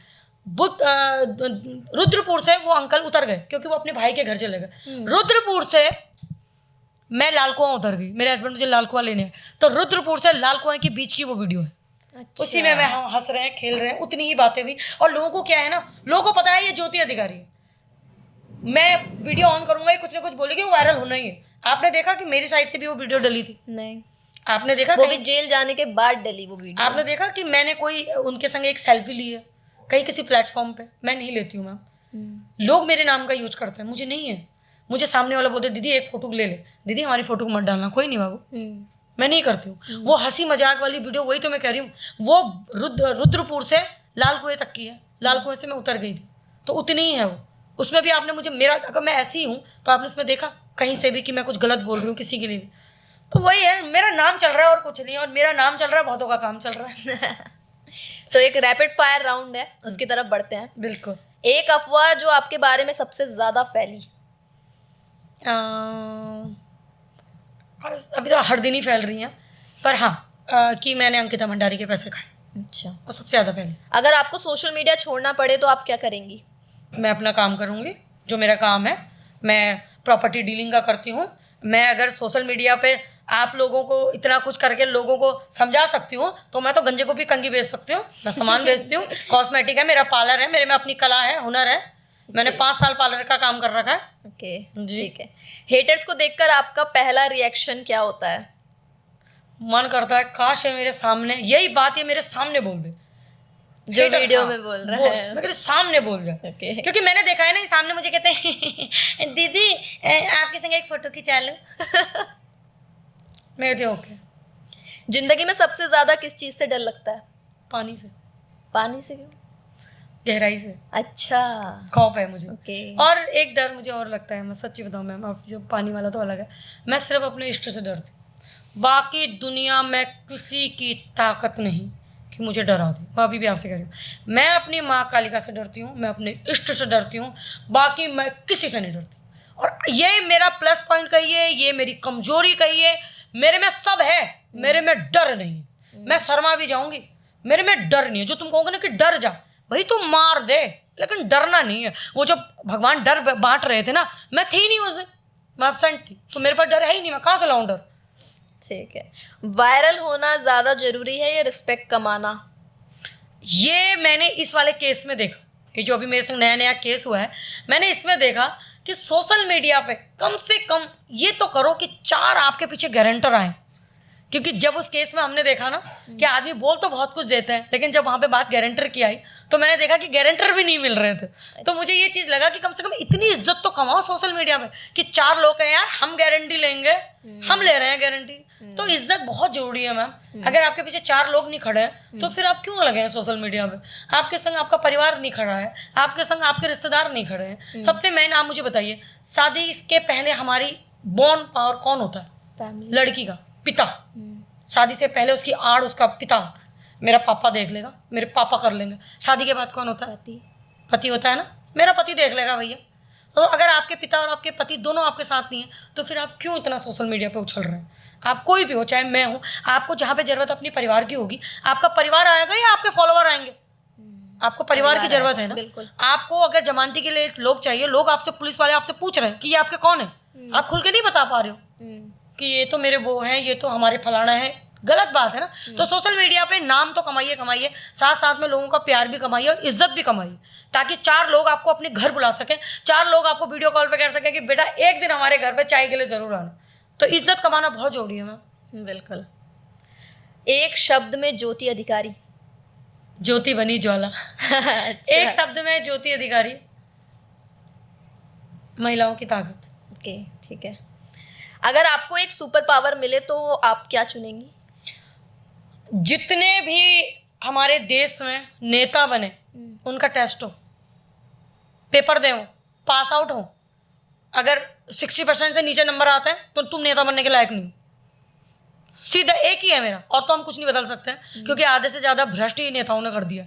रुद्रपुर से वो अंकल उतर गए क्योंकि वो अपने भाई के घर चले गए। रुद्रपुर से मैं लाल कुआं उतर गई, मेरे हस्बैंड मुझे लाल कुआं लेने आए, तो रुद्रपुर से लाल कुआं के बीच की वो वीडियो है। अच्छा। उसी में हम हंस रहे हैं, खेल रहे हैं, उतनी ही बातें हुई। और लोगों को क्या है ना, लोगों को पता है ये ज्योति अधिकारी है, मैं वीडियो ऑन करूंगा, कुछ ना कुछ बोलेगी, वो वायरल होना ही है। आपने देखा कि मेरी साइड से भी वो वीडियो डली थी? नहीं। आपने देखा वो भी जेल जाने के बाद डली वो वीडियो? आपने देखा कि मैंने कोई उनके संग एक सेल्फी ली है कहीं किसी प्लेटफॉर्म पे? मैं नहीं लेती हूँ मैम। लोग मेरे नाम का यूज करते हैं, मुझे नहीं है। मुझे सामने वाला बोलते दीदी एक फोटो ले ले, दीदी हमारी फोटो को मत डालना। कोई नहीं बाबू, मैं नहीं करती हूँ। वो हंसी मजाक वाली वीडियो, वही तो मैं कह रही हूँ, वो रुद्रपुर से लाल कुएं तक की है। लाल कुएं से मैं उतर गई थी तो उतनी ही है वो। उसमें भी आपने मुझे, मेरा अगर मैं ऐसी हूँ तो आपने उसमें देखा कहीं से भी कि मैं कुछ गलत बोल रही हूँ किसी के लिए भी? तो वही है, मेरा नाम चल रहा है और कुछ नहीं, और मेरा नाम चल रहा है, बहुतों का काम चल रहा है। तो एक रैपिड फायर राउंड है, उसकी तरफ बढ़ते हैं। बिल्कुल। एक अफवाह जो आपके बारे में सबसे ज्यादा फैली? अभी तो हर दिन ही फैल रही हैं, पर हाँ कि मैंने अंकिता भंडारी के पैसे खाए। अच्छा। और सबसे ज़्यादा पहले, अगर आपको सोशल मीडिया छोड़ना पड़े तो आप क्या करेंगी? मैं अपना काम करूँगी, जो मेरा काम है। मैं प्रॉपर्टी डीलिंग का करती हूँ। मैं अगर सोशल मीडिया पे आप लोगों को इतना कुछ करके लोगों को समझा सकती हूँ तो मैं तो गंजे को भी कंगी बेच सकती हूँ। मैं सामान बेचती हूँ, कॉस्मेटिक है, मेरा पार्लर है, मेरे में अपनी कला है, हुनर है। मैंने 5 साल पार्लर का काम कर रखा है। ओके जी। ठीक है। हेटर्स को देखकर आपका पहला रिएक्शन क्या होता है? मन करता है काश ये मेरे सामने, यही बात ये मेरे सामने बोल दे जो Hater, वीडियो हाँ, में बोल रहा बोल, है। मैं कहती सामने बोल जाए। ओके। क्योंकि मैंने देखा है ना, ये सामने मुझे कहते हैं दीदी आपके संग एक फोटो खिंचा लो। मैं कहती हूँ ओके। जिंदगी में सबसे ज्यादा किस चीज से डर लगता है? पानी से। पानी से? क्यों? गहराई से अच्छा। खौफ है मुझे। ओके। और एक डर मुझे और लगता है, मैं सच्ची बताऊँ मैम, अब जो पानी वाला तो अलग है, मैं सिर्फ अपने इष्ट से डरती हूँ। बाकी दुनिया में किसी की ताकत नहीं कि मुझे डरा दे। मैं अभी भी आपसे कह रही हूँ, मैं अपनी माँ कालिका से डरती हूँ, मैं अपने इष्ट से डरती हूँ, बाकी मैं किसी से नहीं डरती। और ये मेरा प्लस पॉइंट कहिए, ये मेरी कमजोरी कहिए, मेरे में सब है, मेरे में डर नहीं है। मैं शर्मा भी जाऊंगी, मेरे में डर नहीं है। जो तुम कहोगे ना कि डर जा, भाई तुम मार दे, लेकिन डरना नहीं है। वो जब भगवान डर बांट रहे थे ना, मैं थी नहीं उस दिन, मैं एब्सेंट थी, तो मेरे पास डर है ही नहीं, मैं कहाँ से लाऊं डर। ठीक है। वायरल होना ज्यादा जरूरी है या रिस्पेक्ट कमाना? ये मैंने इस वाले केस में देखा, कि जो अभी मेरे संग नया नया केस हुआ है, मैंने इसमें देखा कि सोशल मीडिया पे कम से कम ये तो करो कि 4 आपके पीछे गारंटर आए। क्योंकि जब उस केस में हमने देखा ना कि आदमी बोल तो बहुत कुछ देते हैं, लेकिन जब वहाँ पे बात गारंटर की आई तो मैंने देखा कि गारंटर भी नहीं मिल रहे थे। तो मुझे ये चीज़ लगा कि कम से कम इतनी इज्जत तो कमाओ सोशल मीडिया में कि 4 लोग हैं यार, हम गारंटी लेंगे, हम ले रहे हैं गारंटी। तो इज्जत बहुत जरूरी है मैम। अगर आपके पीछे 4 लोग नहीं खड़े हैं तो फिर आप क्यों लगे हैं सोशल मीडिया में? आपके संग आपका परिवार नहीं खड़ा है, आपके संग आपके रिश्तेदार नहीं खड़े हैं। सबसे मेन आप मुझे बताइए, शादी के पहले हमारी बॉर्न पावर कौन होता है? फैमिली। लड़की का पिता। शादी से पहले उसकी आड़ उसका पिता होता है। मेरा पापा देख लेगा, मेरे पापा कर लेंगे। शादी के बाद कौन होता है? पति। पति होता है ना, मेरा पति देख लेगा भैया। तो अगर आपके पिता और आपके पति दोनों आपके साथ नहीं है तो फिर आप क्यों इतना सोशल मीडिया पे उछल रहे हैं? आप कोई भी हो, चाहे मैं हूँ, आपको जहाँ पे जरूरत अपनी परिवार की होगी, आपका परिवार आएगा या आपके फॉलोवर आएंगे? आपको परिवार की जरूरत है ना। बिल्कुल। आपको अगर जमानती के लिए लोग चाहिए, लोग आपसे, पुलिस वाले आपसे पूछ रहे हैं कि ये आपके कौन है, आप खुल के नहीं बता पा रहे हो कि ये तो मेरे वो हैं, ये तो हमारे फलाना है, गलत बात है ना। तो सोशल मीडिया पे नाम तो कमाइए, साथ साथ में लोगों का प्यार भी कमाइए और इज्जत भी कमाइए, ताकि 4 लोग आपको अपने घर बुला सकें, 4 लोग आपको वीडियो कॉल पे कह सकें कि बेटा एक दिन हमारे घर पे चाय के लिए जरूर आना। तो इज्जत कमाना बहुत जरूरी है मैम। बिल्कुल। एक शब्द में ज्योति अधिकारी। ज्योति बनी ज्वाला। अच्छा। एक शब्द में ज्योति अधिकारी, महिलाओं की ताकत। ओके, ठीक है। अगर आपको एक सुपर पावर मिले तो आप क्या चुनेंगी? जितने भी हमारे देश में नेता बने उनका टेस्ट हो, पेपर दे, पास आउट हो, अगर 60% से नीचे नंबर आता है तो तुम नेता बनने के लायक नहीं। सीधा एक ही है मेरा, और तो हम कुछ नहीं बदल सकते हैं, क्योंकि आधे से ज़्यादा भ्रष्ट ही नेताओं ने कर दिया।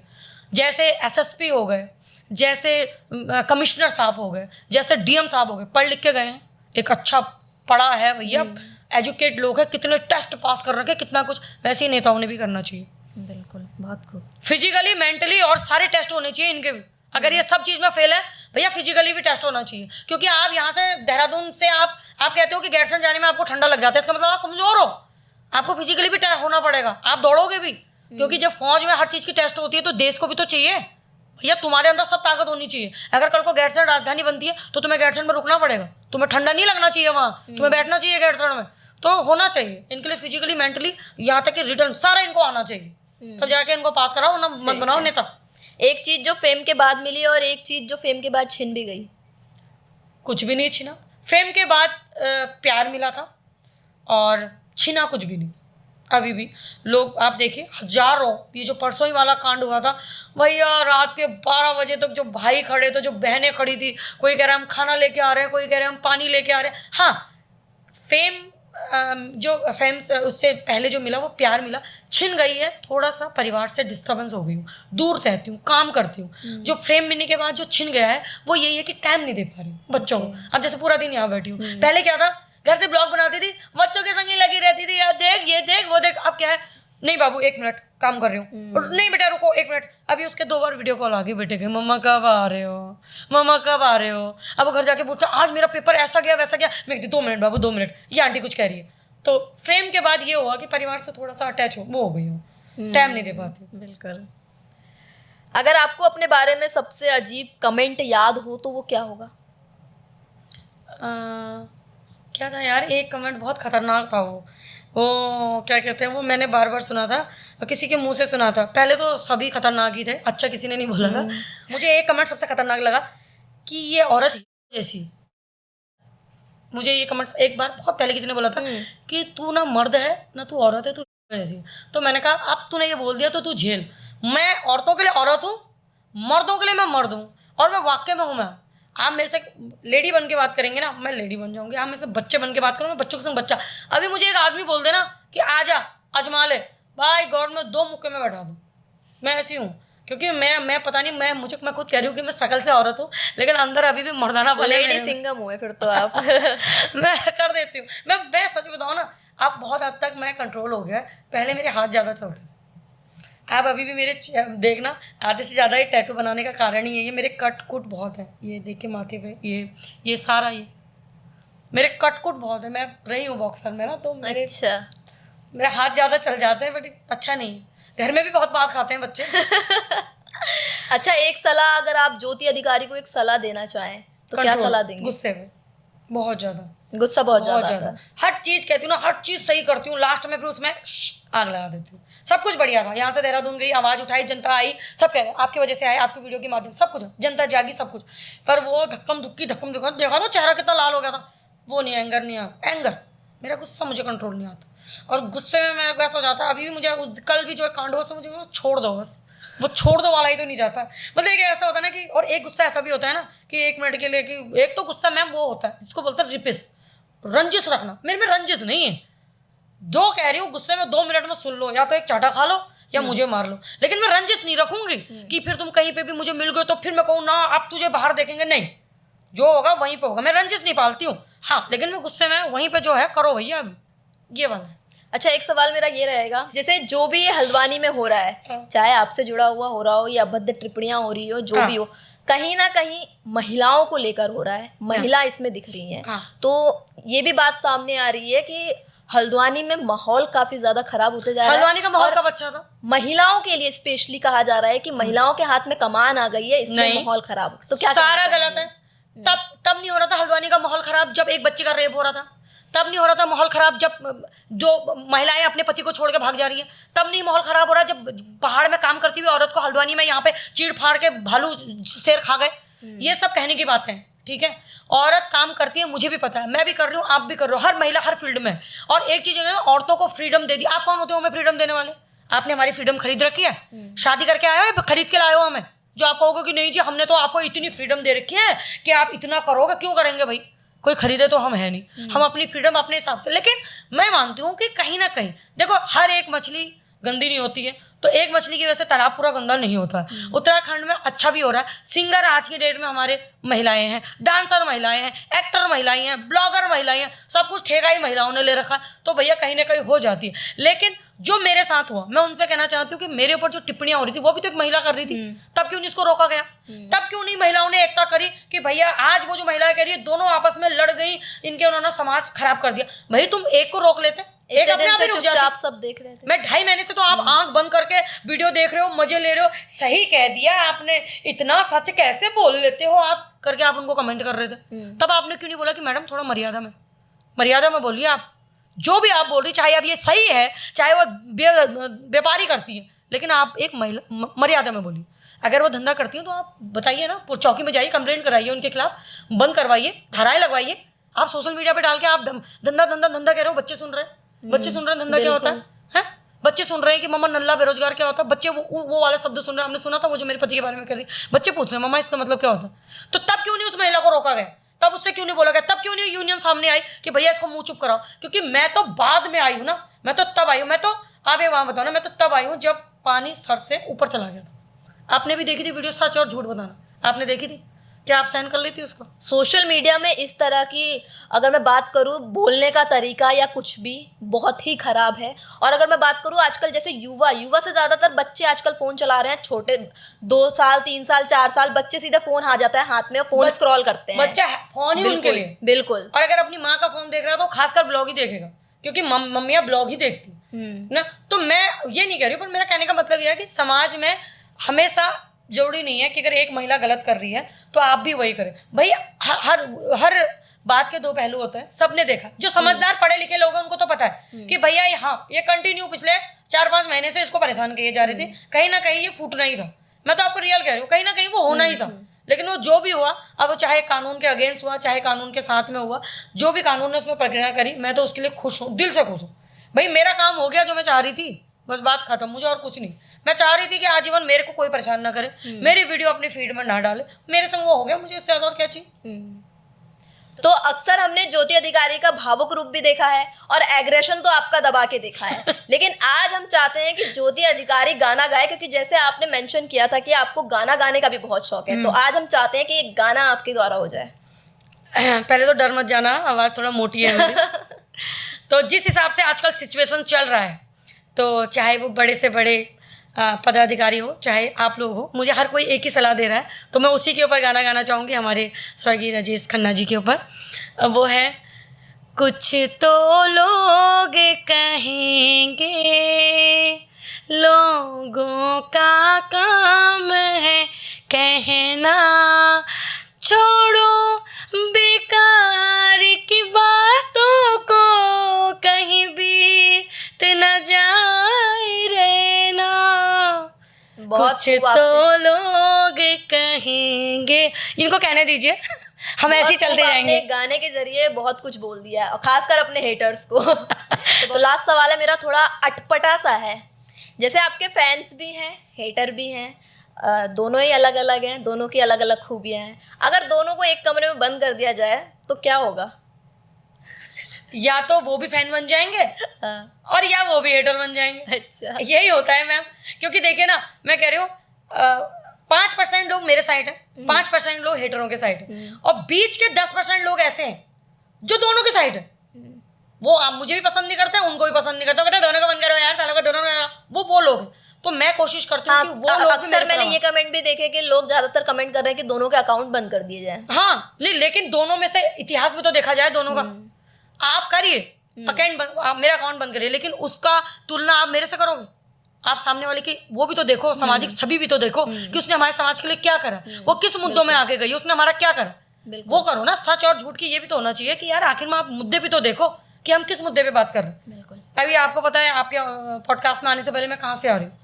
जैसे एसएसपी हो गए, जैसे कमिश्नर साहब हो गए, जैसे डीएम साहब हो गए, पढ़ लिख के गए हैं, एक अच्छा पढ़ा है भैया, एजुकेट लोग हैं, कितने टेस्ट पास कर रखे, कितना कुछ, वैसे ही नेताओं ने भी करना चाहिए। बिल्कुल, बहुत खूब। फिजिकली, मेंटली और सारे टेस्ट होने चाहिए इनके भी। अगर ये सब चीज़ में फेल है भैया, फिजिकली भी टेस्ट होना चाहिए, क्योंकि आप यहाँ से देहरादून से आप कहते हो कि गैरसैंण जाने में आपको ठंडा लग जाता है, इसका मतलब आप कमजोर हो, आपको फिजिकली भी होना पड़ेगा, आप दौड़ोगे भी, क्योंकि जब फौज में हर चीज़ की टेस्ट होती है तो देश को भी तो चाहिए भैया, तुम्हारे अंदर सब ताकत होनी चाहिए। अगर कल को गैरसैंण राजधानी बनती है तो तुम्हें गैरसैंण में रुकना पड़ेगा, तुम्हें ठंडा नहीं लगना चाहिए वहाँ, तुम्हें बैठना चाहिए गैरसैंण में। तो होना चाहिए इनके लिए फिजिकली, मेंटली, यहाँ तक कि रिटर्न सारा इनको आना चाहिए, तब जाके इनको पास कराओ, ना मत बनाओ नेता। एक चीज जो फेम के बाद मिली और एक चीज जो फेम के बाद छिन भी गई। कुछ भी नहीं छिना। फेम के बाद प्यार मिला था, और छिना कुछ भी नहीं। अभी भी लोग, आप देखिए हजारों, ये जो परसों ही वाला कांड हुआ था भैया, रात के 12 बजे तक जो भाई खड़े थे, जो बहनें खड़ी थी, कोई कह रहा है हम खाना लेके आ रहे हैं, कोई कह रहे हैं हम पानी लेके आ रहे हैं। हाँ, फेम जो फेम उससे पहले जो मिला वो प्यार मिला, छिन गई है। थोड़ा सा परिवार से डिस्टर्बेंस हो गई हूँ, दूर रहती हूँ, काम करती हूँ। जो फेम मिलने के बाद जो छिन गया है वो यही है कि टाइम नहीं दे पा रही हूँ बच्चों को। अब जैसे पूरा दिन यहाँ बैठी हूँ, पहले क्या था, घर से ब्लॉग बनाती थी, बच्चों के संग ही लगी रहती थी, यार देख ये देख वो देख। अब क्या है, नहीं बाबू 1 मिनट काम कर रही हूँ, और नहीं बेटा रुको 1 मिनट। अभी उसके 2 बार वीडियो कॉल आ गई बेटे के, मम्मा कब आ रहे हो, मम्मा कब आ रहे हो। अब वो घर जाके पूछता आज मेरा पेपर ऐसा गया वैसा गया, मैं कहती 2 मिनट बाबू 2 मिनट, ये आंटी कुछ कह रही है। तो फ्रेम के बाद ये हुआ कि परिवार से थोड़ा सा अटैच हो गई हूँ, टाइम नहीं दे पाती। बिल्कुल। अगर आपको अपने बारे में सबसे अजीब कमेंट याद हो तो वो क्या होगा? क्या था यार, एक कमेंट बहुत खतरनाक था। वो क्या कहते हैं, वो मैंने बार बार सुना था, किसी के मुंह से सुना था। पहले तो सभी खतरनाक ही थे, अच्छा किसी ने नहीं बोला था। मुझे एक कमेंट सबसे खतरनाक लगा कि ये औरत ही जैसी। मुझे ये कमेंट्स एक बार बहुत पहले किसी ने बोला था कि तू ना मर्द है ना तू औरत है, तू जैसी। तो मैंने कहा अब तूने ये बोल दिया तो तू झेल। मैं औरतों के लिए औरत हूँ, मर्दों के लिए मैं मर्द हूँ, और मैं वाकई में हूँ। मैं, आप मेरे से लेडी बन के बात करेंगे ना, मैं लेडी बन जाऊंगी। आप मेरे से बच्चे बन के बात करो, मैं बच्चों के संग बच्चा। अभी मुझे एक आदमी बोल देना कि आजा अजमा ले, भाई गॉड में 2 मुक्के में बैठा दूँ। मैं ऐसी हूँ, क्योंकि मैं पता नहीं, मैं खुद कह रही हूँ कि मैं शकल से औरत हूँ, लेकिन अंदर अभी भी मर्दाना बने। लेडी सिंगम हुए फिर तो आप। मैं कर देती हूँ। मैं सच बताऊँ ना, आप बहुत हद तक मैं कंट्रोल हो गया। पहले मेरे हाथ ज़्यादा चलते थे, आप अभी भी मेरे देखना आधे से ज़्यादा ही टैटू बनाने का कारण ही है ये। मेरे कट कुट बहुत है, ये देखिए माथे पे, ये सारा, ये मेरे कट कुट बहुत है। मैं रही हूँ बॉक्सर में ना, तो मेरे हाथ ज़्यादा चल जाते हैं, बट अच्छा नहीं। घर में भी बहुत बात खाते हैं बच्चे। अच्छा, एक सलाह, अगर आप ज्योति अधिकारी को एक सलाह देना चाहें तो क्या सलाह देंगे? गुस्से में बहुत ज़्यादा, गुस्सा बहुत ज़्यादा। हर चीज़ कहती हूँ ना, हर चीज़ सही करती हूँ, लास्ट में फिर उसमें आग लगा देती हूँ। सब कुछ बढ़िया था, यहाँ से देहरादून गई, आवाज़ उठाई, जनता आई, सब कह रहे आपकी वजह से आए, आपकी वीडियो के माध्यम, सब कुछ जनता जागी, सब कुछ। पर वो धक्कम धुक्की देखा ना, चेहरा कितना लाल हो गया था। वो नहीं, एंगर नहीं आता, एंगर मेरा गुस्सा, मुझे कंट्रोल नहीं आता, और गुस्से में मैं वैसा हो जाता है। अभी भी मुझे कल भी जो कांड हुआ उसमें मुझे बस छोड़ दो, बस वो छोड़ दो वाला ही तो नहीं जाता। मतलब एक ऐसा होता है ना कि, और एक गुस्सा ऐसा भी होता है ना कि 1 मिनट के लिए, कि एक तो गुस्सा मैम वो होता है जिसको बोलते हैं रिपिस, रंजिश रखना। मेरे में रंजिश नहीं है, जो कह रही हूँ गुस्से में 2 मिनट में सुन लो, या तो एक चाटा खा लो या मुझे मार लो, लेकिन मैं रंजिश नहीं रखूंगी कि फिर तुम कहीं पे भी मुझे मिल गए तो फिर मैं कहूँ ना आप तुझे बाहर देखेंगे। नहीं, जो होगा वहीं पे होगा। मैं रंजिश नहीं पालती हूँ, हाँ, लेकिन मैं गुस्से में वहीं पे जो है करो भैया, ये वाला है। अच्छा, एक सवाल मेरा ये रहेगा, जैसे जो भी ये हल्द्वानी में हो रहा है, चाहे आपसे जुड़ा हुआ हो रहा हो या अभद्र टिप्पणियां हो रही हो, जो भी हो, कहीं ना कहीं महिलाओं को लेकर हो रहा है, महिला इसमें दिख रही हैं। तो ये भी बात सामने आ रही है कि हल्द्वानी में माहौल काफी ज्यादा खराब होते जा रहा है। हल्द्वानी का माहौल कब अच्छा था? महिलाओं के लिए स्पेशली कहा जा रहा है कि महिलाओं के हाथ में कमान आ गई है, इसलिए माहौल खराब। तो क्या सारा गलत है। तब नहीं हो रहा था हल्द्वानी का माहौल खराब जब एक बच्चे का रेप हो रहा था। तब नहीं हो रहा था माहौल खराब जब जो महिलाएं अपने पति को छोड़ के भाग जा रही हैं। तब नहीं माहौल खराब हो रहा जब पहाड़ में काम करती हुई औरत को हल्द्वानी में यहाँ पे चीड़ फाड़ के भालू शेर खा गए। ये सब कहने की बातें हैं, ठीक है। औरत काम करती है, मुझे भी पता है, मैं भी कर रही हूँ, आप भी कर रहे हो, हर महिला हर फील्ड में। और एक चीज है ना, औरतों को फ्रीडम दे दी। आप कौन होते हो हमें फ्रीडम देने वाले? आपने हमारी फ्रीडम खरीद रखी है? शादी करके आए हो या खरीद के लाए हो हमें? जो आप कहोगे कि नहीं जी हमने तो आपको इतनी फ्रीडम दे रखी है कि आप इतना करोगे। क्यों करेंगे भाई? कोई खरीदे तो हम है नहीं। हम अपनी फ्रीडम अपने हिसाब से। लेकिन मैं मानती हूँ कि कहीं ना कहीं देखो, हर एक मछली गंदी नहीं होती है, तो एक मछली की वजह से तालाब पूरा गंदा नहीं होता है। उत्तराखंड में अच्छा भी हो रहा है। सिंगर आज की डेट में हमारे महिलाएं हैं, डांसर महिलाएं हैं, एक्टर महिलाएं हैं, ब्लॉगर महिलाएं हैं, सब कुछ ठेका ही महिलाओं ने ले रखा है। तो भैया कहीं ना कहीं हो जाती है। लेकिन जो मेरे साथ हुआ, मैं उन पर कहना चाहती हूँ कि मेरे ऊपर जो टिप्पणियां हो रही थी वो भी तो एक महिला कर रही थी। तब क्यों नहीं इसको रोका गया? तब क्यों नहीं महिलाओं ने एकता करी कि भैया आज वो जो महिलाएं कह रही है दोनों आपस में लड़ गई, इनके उन्होंने समाज खराब कर दिया। भाई तुम एक को रोक लेते, एक अपने आप ही रुक जाती। आप सब देख रहे थे। मैं 2.5 महीने से तो आप आंख बंद करके वीडियो देख रहे हो, मजे ले रहे हो। सही कह दिया आपने, इतना सच कैसे बोल लेते हो आप करके आप उनको कमेंट कर रहे थे। तब आपने क्यों नहीं बोला कि मैडम थोड़ा मर्यादा में बोलिए। आप जो भी आप बोल रही, चाहे अब ये सही है चाहे वो व्यापारी करती है, लेकिन आप एक महिला मर्यादा में बोलिए। अगर वो धंधा करती है तो आप बताइए ना, चौकी में जाइए, कंप्लेंट कराइए उनके खिलाफ, बंद करवाइए, धाराएं लगवाइए। आप सोशल मीडिया पे डाल के आप धंधा कह रहे हो, बच्चे सुन रहे हैं। बच्चे सुन रहे हैं धंधा क्या होता है? बच्चे सुन रहे हैं कि मम्मा नल्ला बेरोजगार क्या होता है। बच्चे वो वाले शब्द सुन रहे हैं। हमने सुना था वो जो मेरे पति के बारे में कर रही, बच्चे पूछ रहे हैं मम्मा इसका मतलब क्या होता है। तो तब क्यों नहीं उस महिला को रोका गया? तब उससे क्यों नहीं बोला गया? तब क्यों नहीं यूनियन सामने आई कि भैया इसको मुंह चुप कराओ? क्योंकि मैं तो बाद में आई हूँ ना, मैं तो तब आई हूँ। मैं तो आप ये वहाँ बताओ ना, मैं तो तब आई हूँ जब पानी सर से ऊपर चला गया था। आपने भी देखी थी वीडियो, सच और झूठ बताना, आपने देखी थी? क्या आप सहन कर लेती उसको? सोशल मीडिया में इस तरह की अगर मैं बात करूं, बोलने का तरीका या कुछ भी बहुत ही खराब है। और अगर मैं बात करूं आजकल जैसे युवा से ज़्यादातर बच्चे आजकल फ़ोन चला रहे हैं। छोटे 2 साल 3 साल 4 साल बच्चे सीधे फ़ोन आ जाता है हाथ में, फ़ोन स्क्रॉल करते हैं। बच्चा फ़ोन ही उनके लिए, बिल्कुल। और अगर अपनी माँ का फ़ोन देख रहा है तो खासकर ब्लॉग ही देखेगा, क्योंकि मम्मियाँ ब्लॉग ही देखती ना। तो मैं ये नहीं कह रही हूँ, पर मेरा कहने का मतलब यह है कि समाज में हमेशा जरूरी नहीं है कि अगर एक महिला गलत कर रही है तो आप भी वही करें। भाई हर बात के 2 पहलू होते हैं, सबने देखा। जो समझदार पढ़े लिखे लोग हैं उनको तो पता है कि भैया ये कंटिन्यू पिछले 4-5 महीने से इसको परेशान किए जा रहे थे, कहीं ना कहीं ये फूटना ही था। मैं तो आपको रियल कह रही हूँ, कहीं ना कहीं वो होना ही था। लेकिन वो जो भी हुआ, अब वो चाहे कानून के अगेंस्ट हुआ चाहे कानून के साथ में हुआ, जो भी कानून ने उसमें प्रक्रिया करी, मैं तो उसके लिए खुश हूँ, दिल से खुश हूँ। भाई मेरा काम हो गया जो मैं चाह रही थी, बस बात खत्म। मुझे और कुछ नहीं। मैं चाह रही थी कि आजीवन मेरे को कोई परेशान ना करे, मेरी वीडियो अपनी फीड में ना डाले, मेरे संग वो हो गया, मुझे इससे ज्यादा और क्या चाहिए। तो अक्सर हमने ज्योति अधिकारी का भावुक रूप भी देखा है और एग्रेशन तो आपका दबा के देखा है। लेकिन आज हम चाहते हैं कि ज्योति अधिकारी गाना गाए, क्योंकि जैसे आपने मेंशन किया था कि आपको गाना गाने का भी बहुत शौक है। तो आज हम चाहते हैं कि एक गाना आपके द्वारा हो जाए। पहले तो डर मत जाना, आवाज़ थोड़ा मोटी है मेरी। तो जिस हिसाब से आजकल सिचुएशन चल रहा है, तो चाहे वो बड़े से बड़े पदाधिकारी हो चाहे आप लोग हो, मुझे हर कोई एक ही सलाह दे रहा है, तो मैं उसी के ऊपर गाना गाना चाहूँगी, हमारे स्वर्गीय राजेश खन्ना जी के ऊपर। वो है, कुछ तो लोग कहेंगे लोगों का काम है कहना, छोड़ो बेकार की बातों को, कहीं बीत न जाए रहना, कुछ तो लोग कहेंगे। इनको कहने दीजिए, हम ऐसे ही चलते जाएंगे। गाने के जरिए बहुत कुछ बोल दिया है, और खासकर अपने हेटर्स को। तो लास्ट सवाल है मेरा, थोड़ा अटपटा सा है। जैसे आपके फैंस भी हैं, हेटर भी हैं, दोनों ही अलग अलग हैं, दोनों की अलग अलग खूबियां हैं। अगर दोनों को एक कमरे में बंद कर दिया जाए तो क्या होगा? या तो वो भी फैन बन जाएंगे और या वो भी हेटर बन जाएंगे। अच्छा, यही होता है मैम। क्योंकि देखिए ना, मैं कह रही हूँ 5% लोग मेरे साइड हैं, 5% लोग हेटरों के साइड हैं, और बीच के 10% लोग ऐसे हैं जो दोनों के साइड हैं। वो आप मुझे भी पसंद नहीं करते, उनको भी पसंद नहीं करते, कहते दोनों का बंद करो यार, सालों का दोनों का, वो लोग। तो मैं कोशिश करती हूँ कि वो लोग भी अक्सर मैंने ये कमेंट भी देखे कि लोग ज्यादातर कमेंट कर रहे हैं कि दोनों के अकाउंट बंद कर दिए जाए। हाँ, लेकिन दोनों में से इतिहास भी तो देखा जाए दोनों का। आप करिए अकाउंट, मेरा अकाउंट बंद करिए, लेकिन उसका तुलना आप मेरे से करोगे? आप सामने वाले की वो भी तो देखो, सामाजिक छवि भी तो देखो कि उसने हमारे समाज के लिए क्या करा, वो किस मुद्दों में आगे गई, उसने हमारा क्या करा, वो करो ना। सच और झूठ की ये भी तो होना चाहिए कि यार आखिर में आप मुद्दे भी तो देखो कि हम किस मुद्दे पे बात कर रहे हैं। अभी आपको पता है, आपके पॉडकास्ट में आने से पहले मैं कहाँ से आ रही हूँ,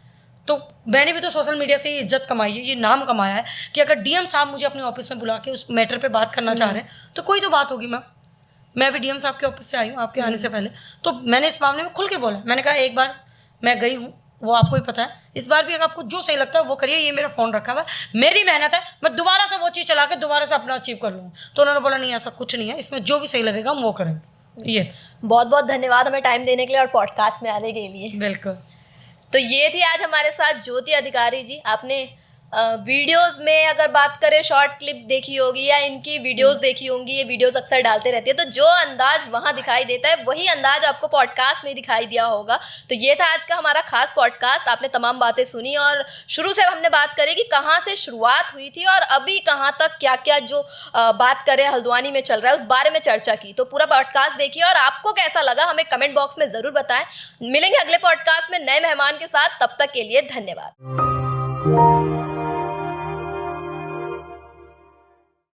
तो मैंने भी तो सोशल मीडिया से ये इज्जत कमाई है, ये नाम कमाया है कि अगर डीएम साहब मुझे अपने ऑफिस में बुला के उस मैटर पे बात करना चाह रहे हैं तो कोई तो बात होगी। मैं भी डीएम साहब के ऑफिस से आई हूँ आपके आने से पहले, तो मैंने इस मामले में खुल के बोला। मैंने कहा एक बार मैं गई हूँ, वो आपको ही पता है, इस बार भी अगर आपको जो सही लगता है वो करिए, ये मेरा फ़ोन रखा हुआ है, मेरी मेहनत है, मैं दोबारा से वो चीज़ चला के दोबारा से अपना अचीव कर लूँगा। तो उन्होंने बोला नहीं ऐसा कुछ नहीं है, इसमें जो भी सही लगेगा हम वो करेंगे। ये बहुत बहुत धन्यवाद हमें टाइम देने के लिए और पॉडकास्ट में आने के लिए। बिल्कुल। तो ये थी आज हमारे साथ ज्योति अधिकारी जी। आपने वीडियोस में अगर बात करें शॉर्ट क्लिप देखी होगी या इनकी वीडियोस देखी होंगी, ये वीडियोस अक्सर डालते रहती है, तो जो अंदाज वहाँ दिखाई देता है वही अंदाज आपको पॉडकास्ट में दिखाई दिया होगा। तो ये था आज का हमारा खास पॉडकास्ट। आपने तमाम बातें सुनी और शुरू से हमने बात करी कि कहाँ से शुरुआत हुई थी और अभी कहाँ तक क्या क्या जो बात करें हल्द्वानी में चल रहा है उस बारे में चर्चा की। तो पूरा पॉडकास्ट देखिए और आपको कैसा लगा हमें कमेंट बॉक्स में ज़रूर बताएं। मिलेंगे अगले पॉडकास्ट में नए मेहमान के साथ, तब तक के लिए धन्यवाद।